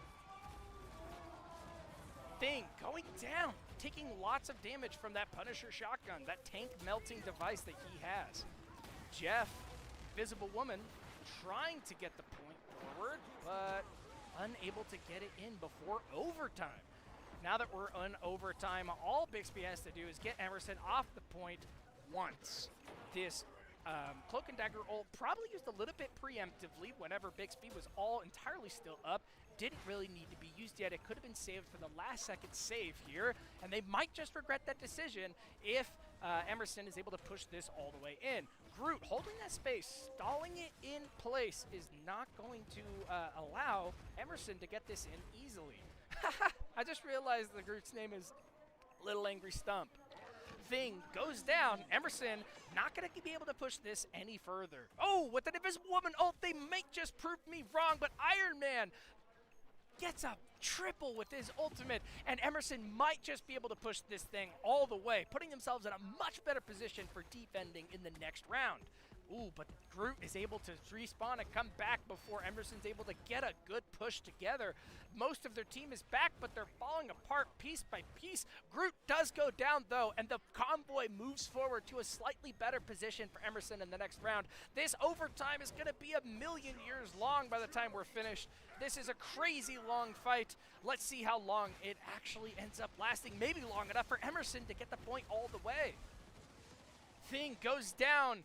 Thing going down, taking lots of damage from that Punisher shotgun, that tank melting device that he has. Jeff, Invisible Woman, trying to get the point forward, but unable to get it in before overtime. Now that we're on overtime, all Bixby has to do is get Emerson off the point once. This Cloak and Dagger ult probably used a little bit preemptively whenever Bixby was all entirely still up. Didn't really need to be used yet. It could have been saved for the last second save here, and they might just regret that decision if Emerson is able to push this all the way in. Groot holding that space, stalling it in place, is not going to allow Emerson to get this in easily. I just realized the Groot's name is Little Angry Stump. Thing goes down. Emerson not going to be able to push this any further. Oh, with an Invisible Woman ult, they might just prove me wrong, but Iron Man gets a triple with his ultimate, and Emerson might just be able to push this thing all the way, putting themselves in a much better position for defending in the next round. Ooh, but Groot is able to respawn and come back before Emerson's able to get a good push together. Most of their team is back, but they're falling apart piece by piece. Groot does go down, though, and the convoy moves forward to a slightly better position for Emerson in the next round. This overtime is going to be 1,000,000 years long by the time we're finished. This is a crazy long fight. Let's see how long it actually ends up lasting. Maybe long enough for Emerson to get the point all the way. Thing goes down.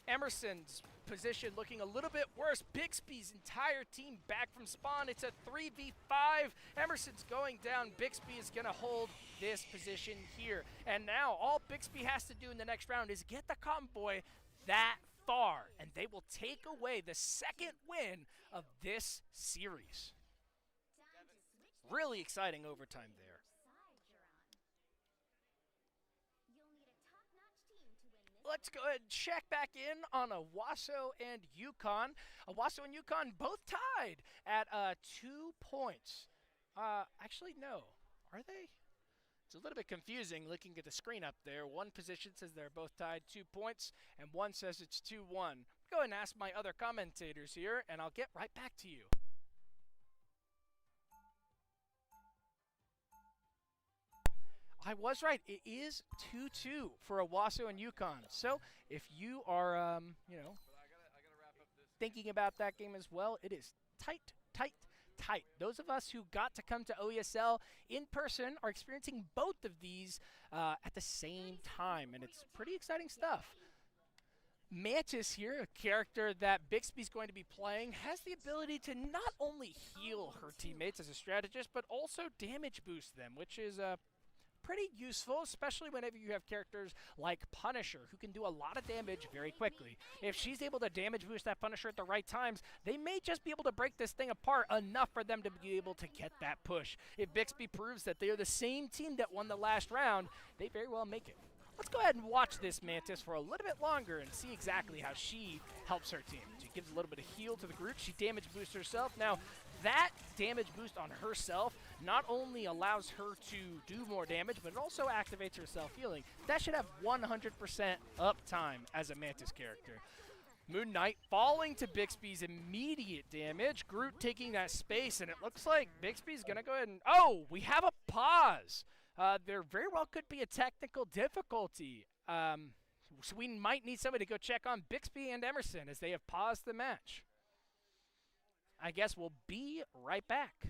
Emerson's position looking a little bit worse. Bixby's entire team back from spawn. It's a 3v5. Emerson's going down. Bixby is going to hold this position here. And now all Bixby has to do in the next round is get the convoy that far, and they will take away the second win of this series. Really exciting overtime there. Let's go ahead and check back in on Owasso and Yukon. Owasso and Yukon both tied at 2 points. Actually, no. Are they? It's a little bit confusing looking at the screen up there. One position says they're both tied 2 points, and one says it's 2-1. Go ahead and ask my other commentators here, and I'll get right back to you. I was right. It is 2-2 for Owasso and Yukon. So if you are, thinking about that game as well, it is tight, tight, tight. Those of us who got to come to OESL in person are experiencing both of these at the same time, and it's pretty exciting stuff. Mantis here, a character that Bixby's going to be playing, has the ability to not only heal her teammates as a strategist, but also damage boost them, which is pretty useful, especially whenever you have characters like Punisher, who can do a lot of damage very quickly. If she's able to damage boost that Punisher at the right times, they may just be able to break this thing apart enough for them to be able to get that push. If Bixby proves that they are the same team that won the last round, they very well make it. Let's go ahead and watch this Mantis for a little bit longer and see exactly how she helps her team. She gives a little bit of heal to the Groot. She damage boosts herself. Now, that damage boost on herself not only allows her to do more damage, but it also activates her self-healing. That should have 100% uptime as a Mantis character. Moon Knight falling to Bixby's immediate damage. Groot taking that space, and it looks like Bixby's going to go ahead and... Oh, we have a pause. There very well could be a technical difficulty. So we might need somebody to go check on Bixby and Emerson as they have paused the match. I guess we'll be right back.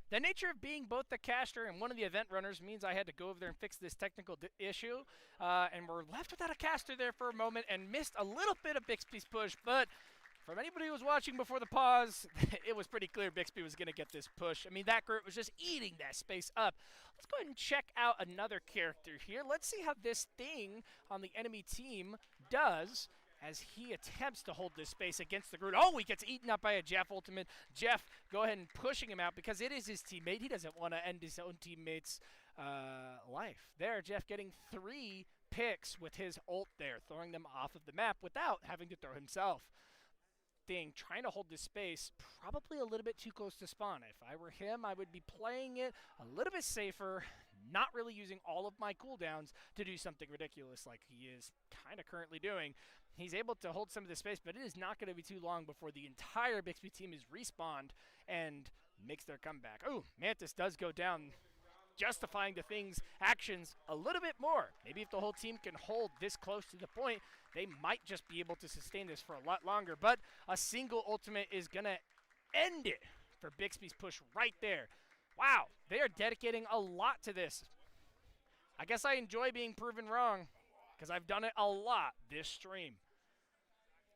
The nature of being both the caster and one of the event runners means I had to go over there and fix this technical issue. And we're left without a caster there for a moment and missed a little bit of Bixby's push. But from anybody who was watching before the pause, it was pretty clear Bixby was going to get this push. I mean, that group was just eating that space up. Let's go ahead and check out another character here. Let's see how this thing on the enemy team does as he attempts to hold this space against the Groot. Oh, he gets eaten up by a Jeff ultimate. Jeff, go ahead and pushing him out because it is his teammate. He doesn't want to end his own teammate's life. There, Jeff getting 3 picks with his ult there, throwing them off of the map without having to throw himself. Thing trying to hold this space probably a little bit too close to spawn. If I were him, I would be playing it a little bit safer, not really using all of my cooldowns to do something ridiculous like he is kind of currently doing. He's able to hold some of the space, but it is not going to be too long before the entire Bixby team is respawned and makes their comeback. Oh, Mantis does go down, justifying the Thing's actions a little bit more. Maybe if the whole team can hold this close to the point, they might just be able to sustain this for a lot longer. But a single ultimate is going to end it for Bixby's push right there. Wow, they are dedicating a lot to this. I guess I enjoy being proven wrong because I've done it a lot this stream.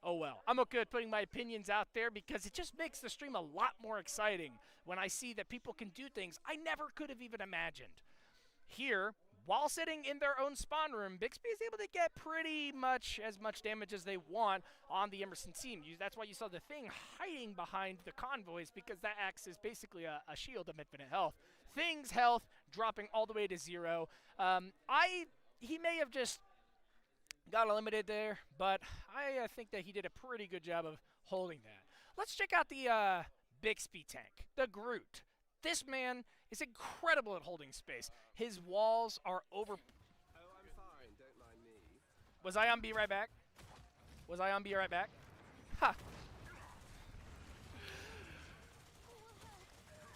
Oh well, I'm okay with putting my opinions out there because it just makes the stream a lot more exciting when I see that people can do things I never could have even imagined. Here, while sitting in their own spawn room, Bixby is able to get pretty much as much damage as they want on the Emerson team. That's why you saw the Thing hiding behind the convoys because that acts as basically a shield of infinite health. Thing's health dropping all the way to 0. He may have just got eliminated there, but I think that he did a pretty good job of holding that. Let's check out the Bixby tank, the Groot. This man is incredible at holding space. His walls are over... Oh, I'm fine. Don't mind me. Was I on B right back? Was I on B right back? Ha!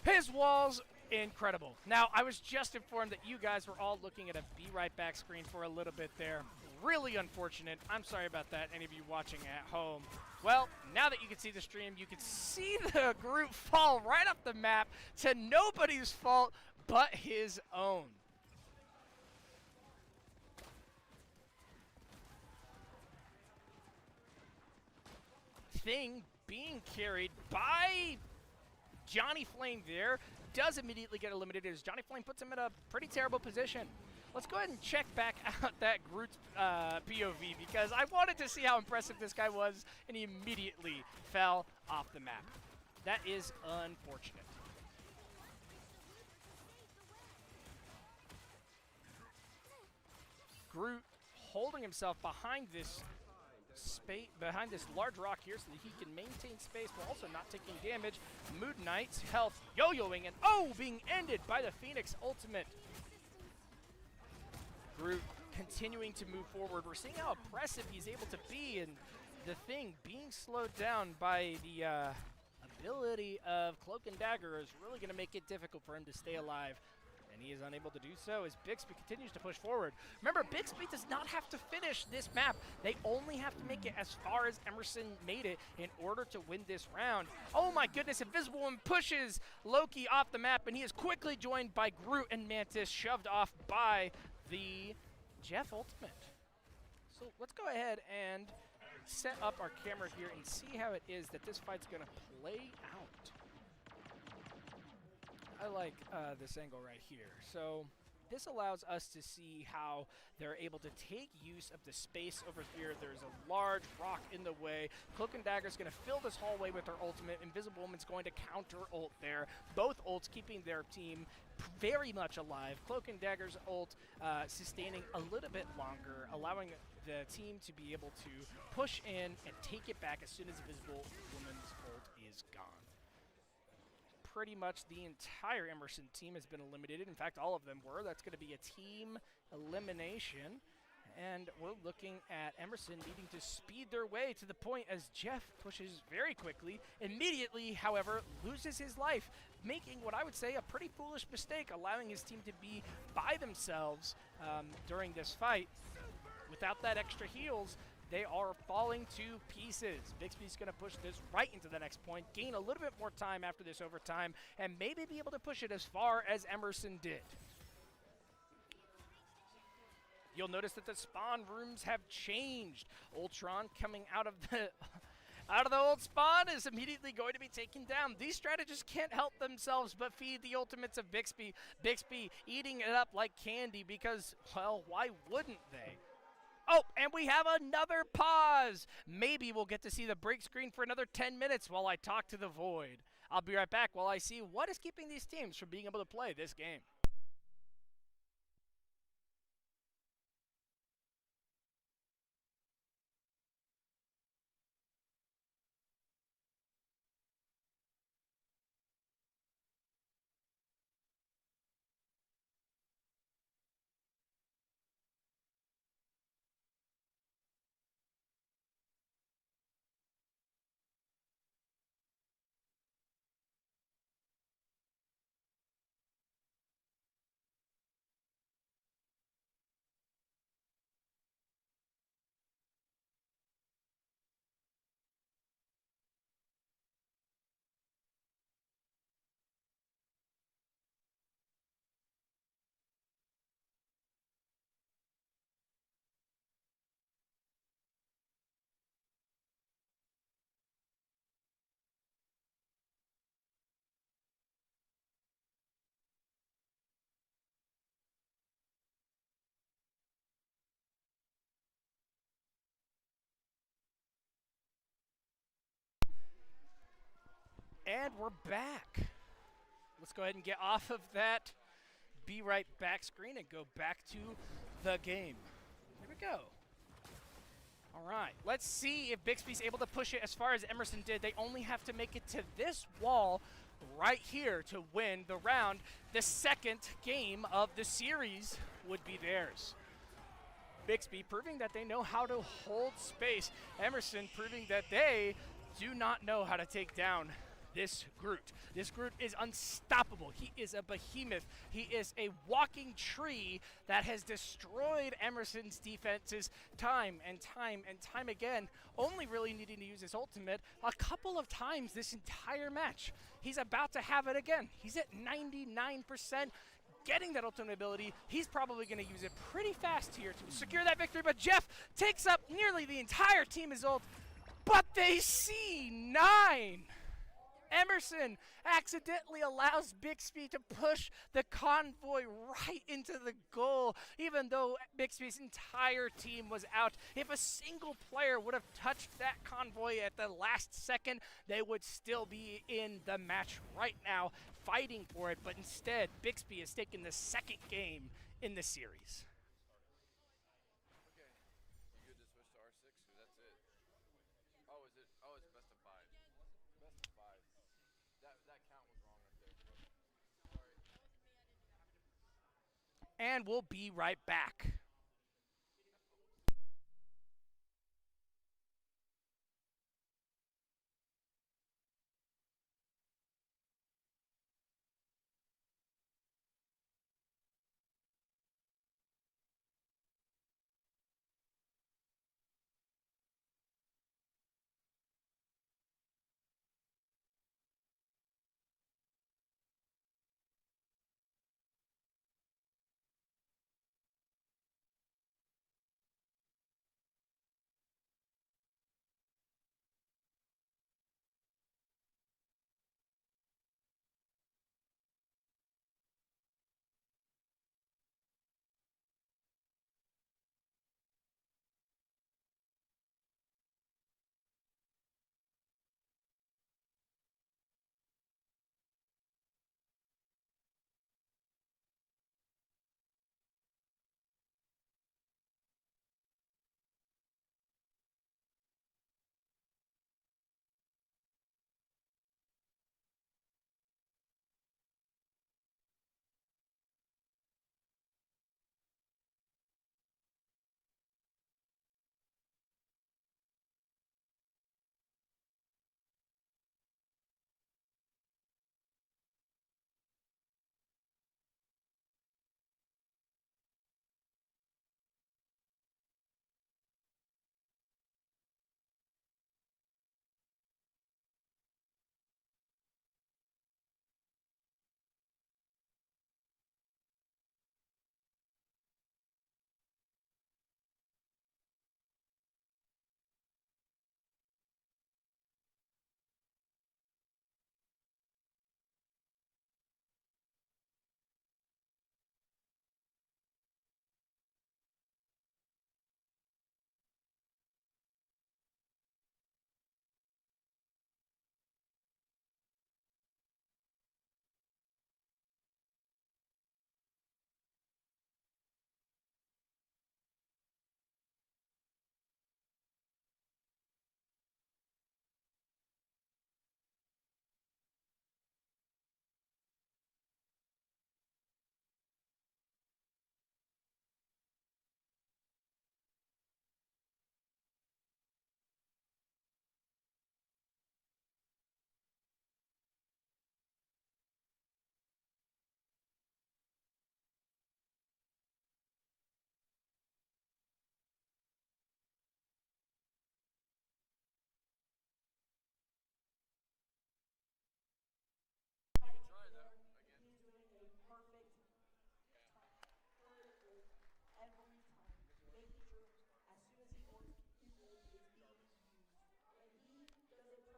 His walls, incredible. Now, I was just informed that you guys were all looking at a Be Right Back screen for a little bit there. Really unfortunate. I'm sorry about that, any of you watching at home. Well, now that you can see the stream, you can see the Groot fall right off the map to nobody's fault but his own. Thing being carried by Johnny Flame there does immediately get eliminated as Johnny Flame puts him in a pretty terrible position. Let's go ahead and check back out that Groot's POV because I wanted to see how impressive this guy was, and he immediately fell off the map. That is unfortunate. Groot holding himself behind this space, behind this large rock here so that he can maintain space while also not taking damage. Mood Knight's health yo-yoing and being ended by the Phoenix ultimate. Groot continuing to move forward. We're seeing how oppressive he's able to be, and the Thing being slowed down by the ability of Cloak and Dagger is really going to make it difficult for him to stay alive. And he is unable to do so as Bixby continues to push forward. Remember, Bixby does not have to finish this map. They only have to make it as far as Emerson made it in order to win this round. Oh my goodness, Invisible Woman pushes Loki off the map, and he is quickly joined by Groot and Mantis, shoved off by the Jeff ultimate. So let's go ahead and set up our camera here and see how it is that this fight's going to play out. I like this angle right here. So this allows us to see how they're able to take use of the space over here. There's a large rock in the way. Cloak and Dagger is going to fill this hallway with her ultimate. Invisible Woman's going to counter ult there. Both ults keeping their team very much alive. Cloak and Dagger's ult sustaining a little bit longer, allowing the team to be able to push in and take it back as soon as Invisible Woman's ult is gone. Pretty much the entire Emerson team has been eliminated. In fact, all of them were. That's going to be a team elimination. And we're looking at Emerson needing to speed their way to the point as Jeff pushes very quickly. Immediately, however, loses his life, making what I would say a pretty foolish mistake, allowing his team to be by themselves during this fight. Without that extra heals, They are falling to pieces. Bixby's going to push this right into the next point, gain a little bit more time after this overtime, and maybe be able to push it as far as Emerson did. You'll notice that the spawn rooms have changed. Ultron coming out of the old spawn is immediately going to be taken down. These strategists can't help themselves but feed the ultimates of Bixby. Bixby eating it up like candy because, well, why wouldn't they? Oh, and we have another pause. Maybe we'll get to see the break screen for another 10 minutes while I talk to the Void. I'll be right back while I see what is keeping these teams from being able to play this game. And we're back. Let's go ahead and get off of that Be Right Back screen and go back to the game. Here we go. All right, let's see if Bixby's able to push it as far as Emerson did. They only have to make it to this wall right here to win the round. The second game of the series would be theirs. Bixby proving that they know how to hold space. Emerson proving that they do not know how to take down this Groot. This Groot is unstoppable. He is a behemoth. He is a walking tree that has destroyed Emerson's defenses time and time and time again, only really needing to use his ultimate a couple of times this entire match. He's about to have it again. He's at 99%. Getting that ultimate ability, he's probably going to use it pretty fast here to secure that victory, but Jeff takes up nearly the entire team as ult, but they see 9. Emerson accidentally allows Bixby to push the convoy right into the goal, even though Bixby's entire team was out. If a single player would have touched that convoy at the last second, they would still be in the match right now, fighting for it, but instead, Bixby has taken the second game in the series. Okay. You good to switch to R6? Because that's it. Oh, is it? Oh, it's best of 5. Best of 5. That count was wrong right there. Sorry. And we'll be right back.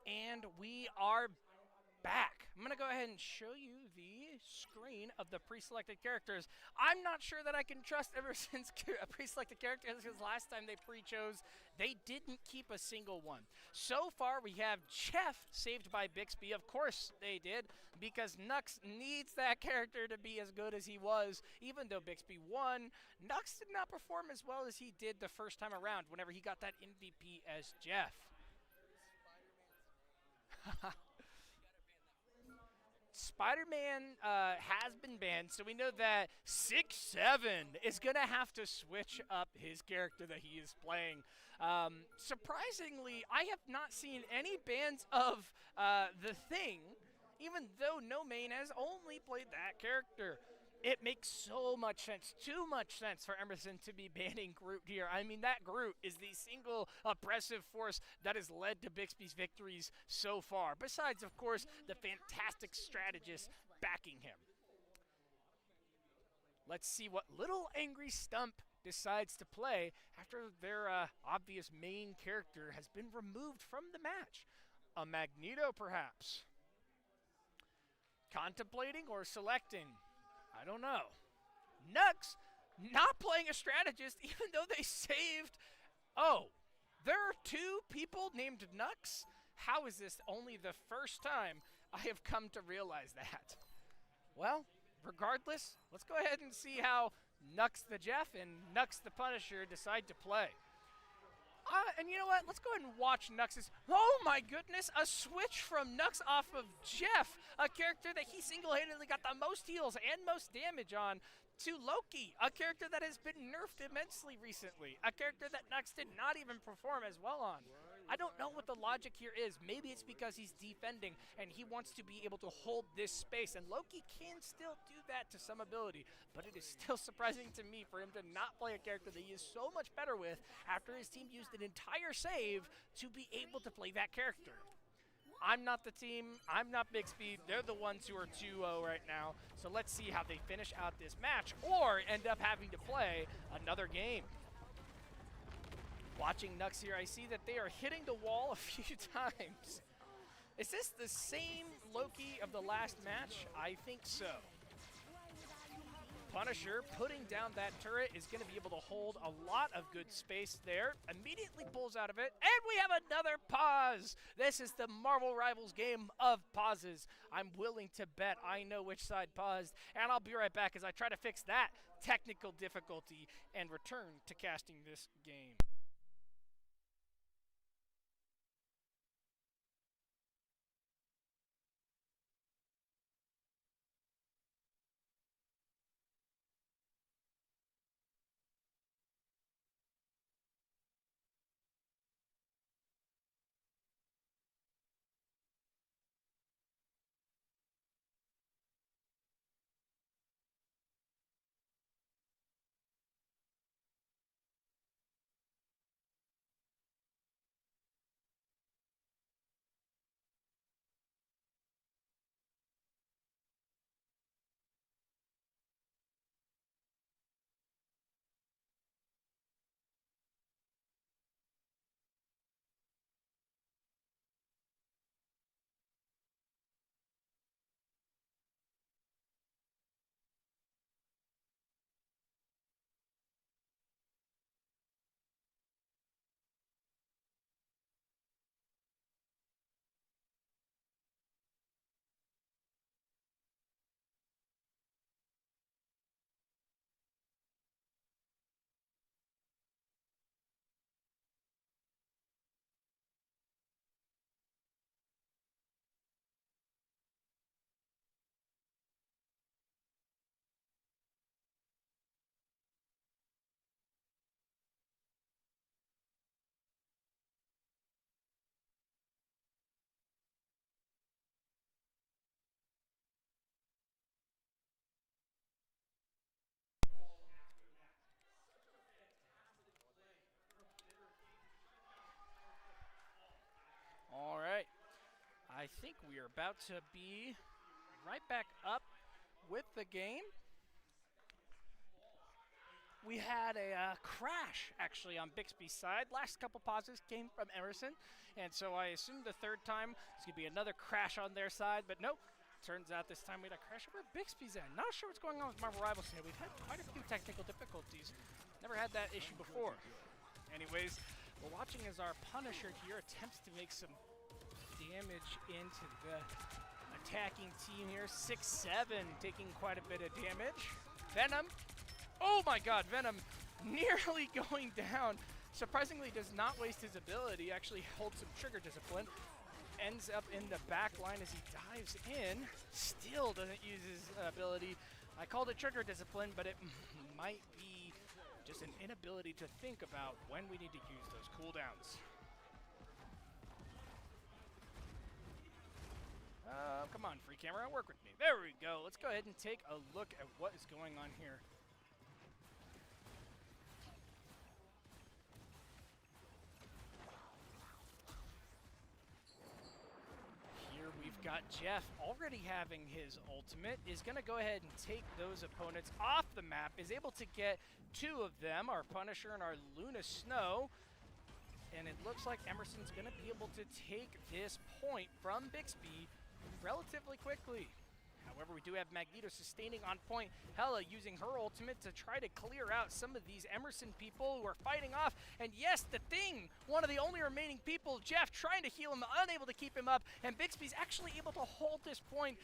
And we are back. I'm going to go ahead and show you the screen of the pre-selected characters. I'm not sure that I can trust ever since pre-selected characters, because last time they pre-chose, they didn't keep a single one. So far, we have Jeff saved by Bixby. Of course they did, because Nux needs that character to be as good as he was. Even though Bixby won, Nux did not perform as well as he did the first time around whenever he got that MVP as Jeff. Spider-Man has been banned, so we know that 6-7 is going to have to switch up his character that he is playing. Surprisingly, I have not seen any bans of The Thing, even though No Main has only played that character. It makes so much sense, too much sense for Emerson to be banning Groot here. I mean, that Groot is the single oppressive force that has led to Bixby's victories so far. Besides, of course, the fantastic strategist backing him. Let's see what Little Angry Stump decides to play after their obvious main character has been removed from the match. A Magneto, perhaps? Contemplating or selecting? I don't know. Nux not playing a strategist even though they saved. Oh, there are two people named Nux? How is this only the first time I have come to realize that? Well, regardless, let's go ahead and see how Nux the Jeff and Nux the Punisher decide to play. And you know what? Let's go ahead and watch Nux's. Oh my goodness, a switch from Nux off of Jeff, a character that he single-handedly got the most heals and most damage on, to Loki, a character that has been nerfed immensely recently, a character that Nux did not even perform as well on. I don't know what the logic here is. Maybe it's because he's defending and he wants to be able to hold this space, and Loki can still do that to some ability, but it is still surprising to me for him to not play a character that he is so much better with after his team used an entire save to be able to play that character. I'm not the team. I'm not Bixby. They're the ones who are 2-0 right now. So let's see how they finish out this match or end up having to play another game. Watching Nux here, I see that they are hitting the wall a few times. Is this the same Loki of the last match? I think so. Punisher putting down that turret is going to be able to hold a lot of good space there. Immediately pulls out of it, and we have another pause. This is the Marvel Rivals game of pauses. I'm willing to bet I know which side paused, and I'll be right back as I try to fix that technical difficulty and return to casting this game. All right. I think we are about to be right back up with the game. we had a crash actually on Bixby's side. Last couple pauses came from Emerson, and so I assumed the third time it's going to be another crash on their side, but nope. Turns out this time we had a crash over Bixby's end. Not sure what's going on with Marvel Rivals here. We've had quite a few technical difficulties. Never had that issue before. Anyways, we're watching as our Punisher here attempts to make some damage into the attacking team here. 6-7, taking quite a bit of damage. Venom, oh my god, Venom nearly going down. Surprisingly does not waste his ability, actually holds some trigger discipline. Ends up in the back line as he dives in. Still doesn't use his ability. I called it trigger discipline, but it might be just an inability to think about when we need to use those cooldowns. Come on, free camera, work with me. There we go. Let's go ahead and take a look at what is going on here. Here we've got Jeff already having his ultimate, is going to go ahead and take those opponents off the map, is able to get two of them, our Punisher and our Luna Snow, and it looks like Emerson's going to be able to take this point from Bixby relatively quickly. However, we do have Magneto sustaining on point. Hella using her ultimate to try to clear out some of these Emerson people who are fighting off. And yes, the Thing, one of the only remaining people, Jeff trying to heal him, unable to keep him up. And Bixby's actually able to hold this point,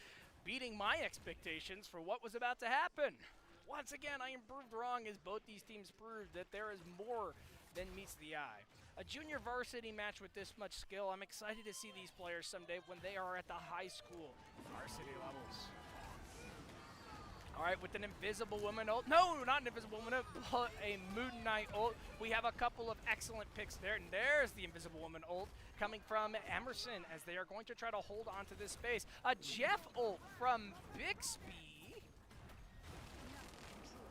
beating my expectations for what was about to happen. Once again, I am proved wrong as both these teams proved that there is more than meets the eye. A junior varsity match with this much skill. I'm excited to see these players someday when they are at the high school varsity levels. All right, with an Invisible Woman ult. No, not an Invisible Woman ult, but a Moon Knight ult. We have a couple of excellent picks there. And there's the Invisible Woman ult coming from Emerson as they are going to try to hold on to this space. A Jeff ult from Bixby.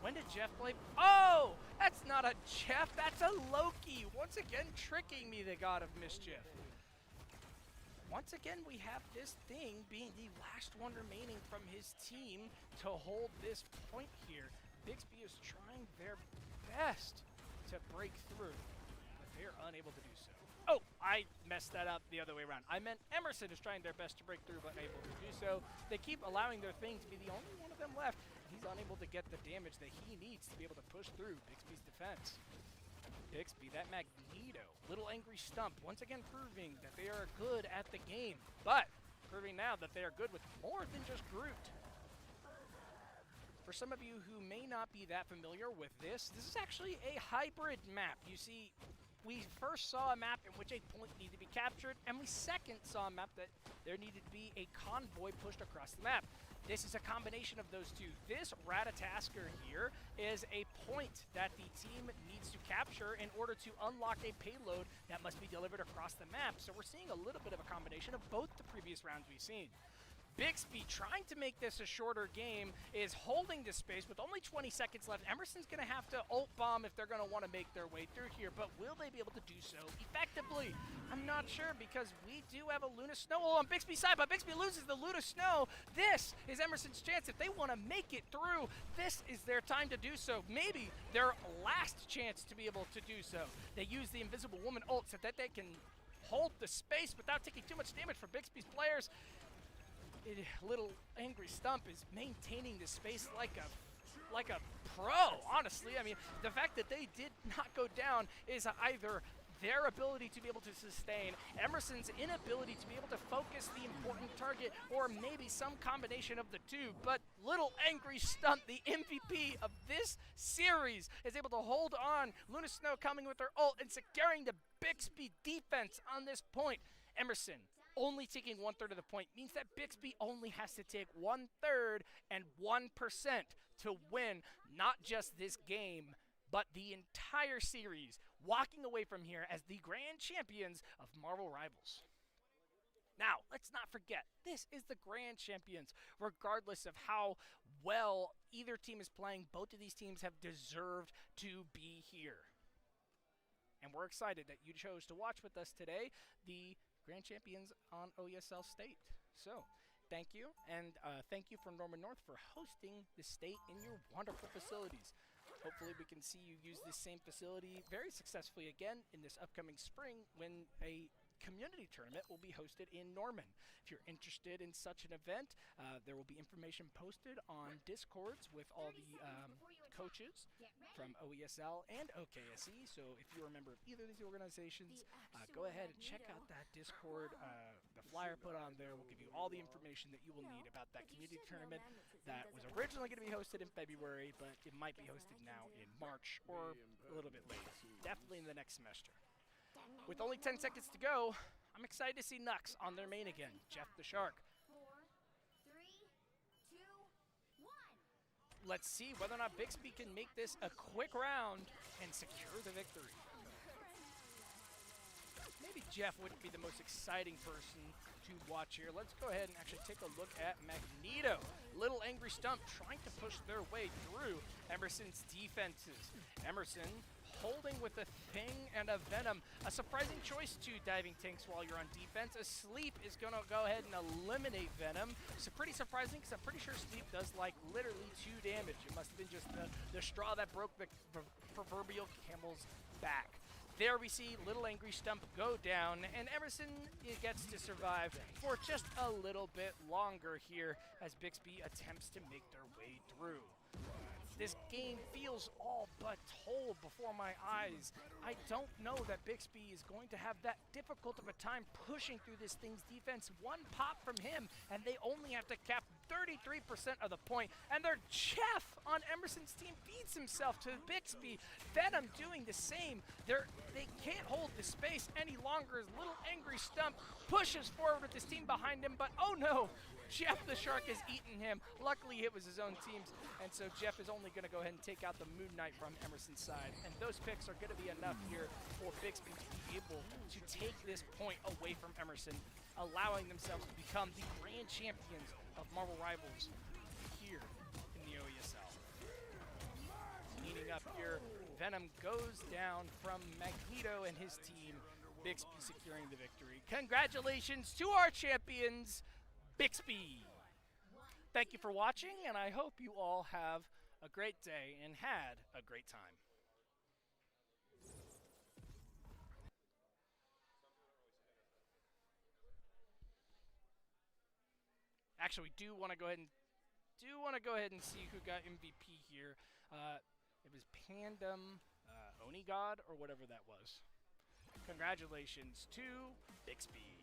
When did Jeff play? Oh, that's not a Jeff, that's a Loki. Once again, tricking me, the god of mischief. Once again, we have this Thing being the last one remaining from his team to hold this point here. Bixby is trying their best to break through, but they're unable to do so. Oh, I messed that up the other way around. I meant Emerson is trying their best to break through, but unable to do so. They keep allowing their Thing to be the only one of them left. He's unable to get the damage that he needs to be able to push through Bixby's defense. Bixby, that Magneto, little angry stump, once again proving that they are good at the game, but proving now that they are good with more than just Groot. For some of you who may not be that familiar with this is actually a hybrid map. You see, we first saw a map in which a point needed to be captured, and we second saw a map that there needed to be a convoy pushed across the map. This is a combination of those two. This Ratatasker here is a point that the team needs to capture in order to unlock a payload that must be delivered across the map. So we're seeing a little bit of a combination of both the previous rounds we've seen. Bixby, trying to make this a shorter game, is holding this space with only 20 seconds left. Emerson's going to have to ult bomb if they're going to want to make their way through here, but will they be able to do so effectively? I'm not sure, because we do have a Luna Snow on Bixby's side, but Bixby loses the Luna Snow. This is Emerson's chance. If they want to make it through, this is their time to do so. Maybe their last chance to be able to do so. They use the Invisible Woman ult so that they can hold the space without taking too much damage from Bixby's players. Little angry stump is maintaining the space like a pro, honestly. I mean, the fact that they did not go down is either their ability to be able to sustain, Emerson's inability to be able to focus the important target, or maybe some combination of the two. But little angry stump, the MVP of this series, is able to hold on. Luna Snow coming with her ult and securing the Bixby defense on this point. Emerson only taking 1/3 of the point means that Bixby only has to take 1/3 and 1% to win not just this game, but the entire series, walking away from here as the grand champions of Marvel Rivals. Now, let's not forget, this is the grand champions. Regardless of how well either team is playing, both of these teams have deserved to be here. And we're excited that you chose to watch with us today, the grand champions on OESL State. So, thank you, and thank you for Norman North for hosting the state in your wonderful facilities. Hopefully we can see you use this same facility very successfully again in this upcoming spring when a community tournament will be hosted in Norman. If you're interested in such an event, there will be information posted on Discords with all the coaches from OESL and OKSE. So if you're a member of either of these organizations, go ahead and check out that Discord. The flyer put on there will give you all the information that you will need about that community tournament that was originally going to be hosted in February, but it might be hosted now in March or a little bit later. Definitely in the next semester. With only 10 seconds to go, I'm excited to see Nux on their main again, Jeff the Shark. 4, 3, 2, 1. Let's see whether or not Bixby can make this a quick round and secure the victory. Maybe Jeff wouldn't be the most exciting person to watch here. Let's go ahead and actually take a look at Magneto. Little Angry Stump trying to push their way through Emerson's defenses. Emerson holding with a Thing and a Venom. A surprising choice to diving tanks while you're on defense. A Sleep is going to go ahead and eliminate Venom. So pretty surprising because I'm pretty sure Sleep does like literally 2 damage. It must have been just the straw that broke the proverbial camel's back. There we see Little Angry Stump go down, and Emerson gets to survive for just a little bit longer here as Bixby attempts to make their way through. This game feels all but told before my eyes. I don't know that Bixby is going to have that difficult of a time pushing through this thing's defense. One pop from him, and they only have to cap 33% of the point. And their Jeff on Emerson's team feeds himself to Bixby. Venom doing the same. They can't hold the space any longer as Little Angry Stump pushes forward with his team behind him, but oh no! Jeff the Shark has eaten him. Luckily, it was his own teams, and so Jeff is only going to go ahead and take out the Moon Knight from Emerson's side. And those picks are going to be enough here for Bixby to be able to take this point away from Emerson, allowing themselves to become the grand champions of Marvel Rivals here in the OESL. Cleaning up here, Venom goes down from Magneto and his team. Bixby securing the victory. Congratulations to our champions, Bixby. Thank you for watching, and I hope you all have a great day and had a great time. Actually, we do want to go ahead and see who got MVP here. It was Pandem Onigod or whatever that was. Congratulations to Bixby.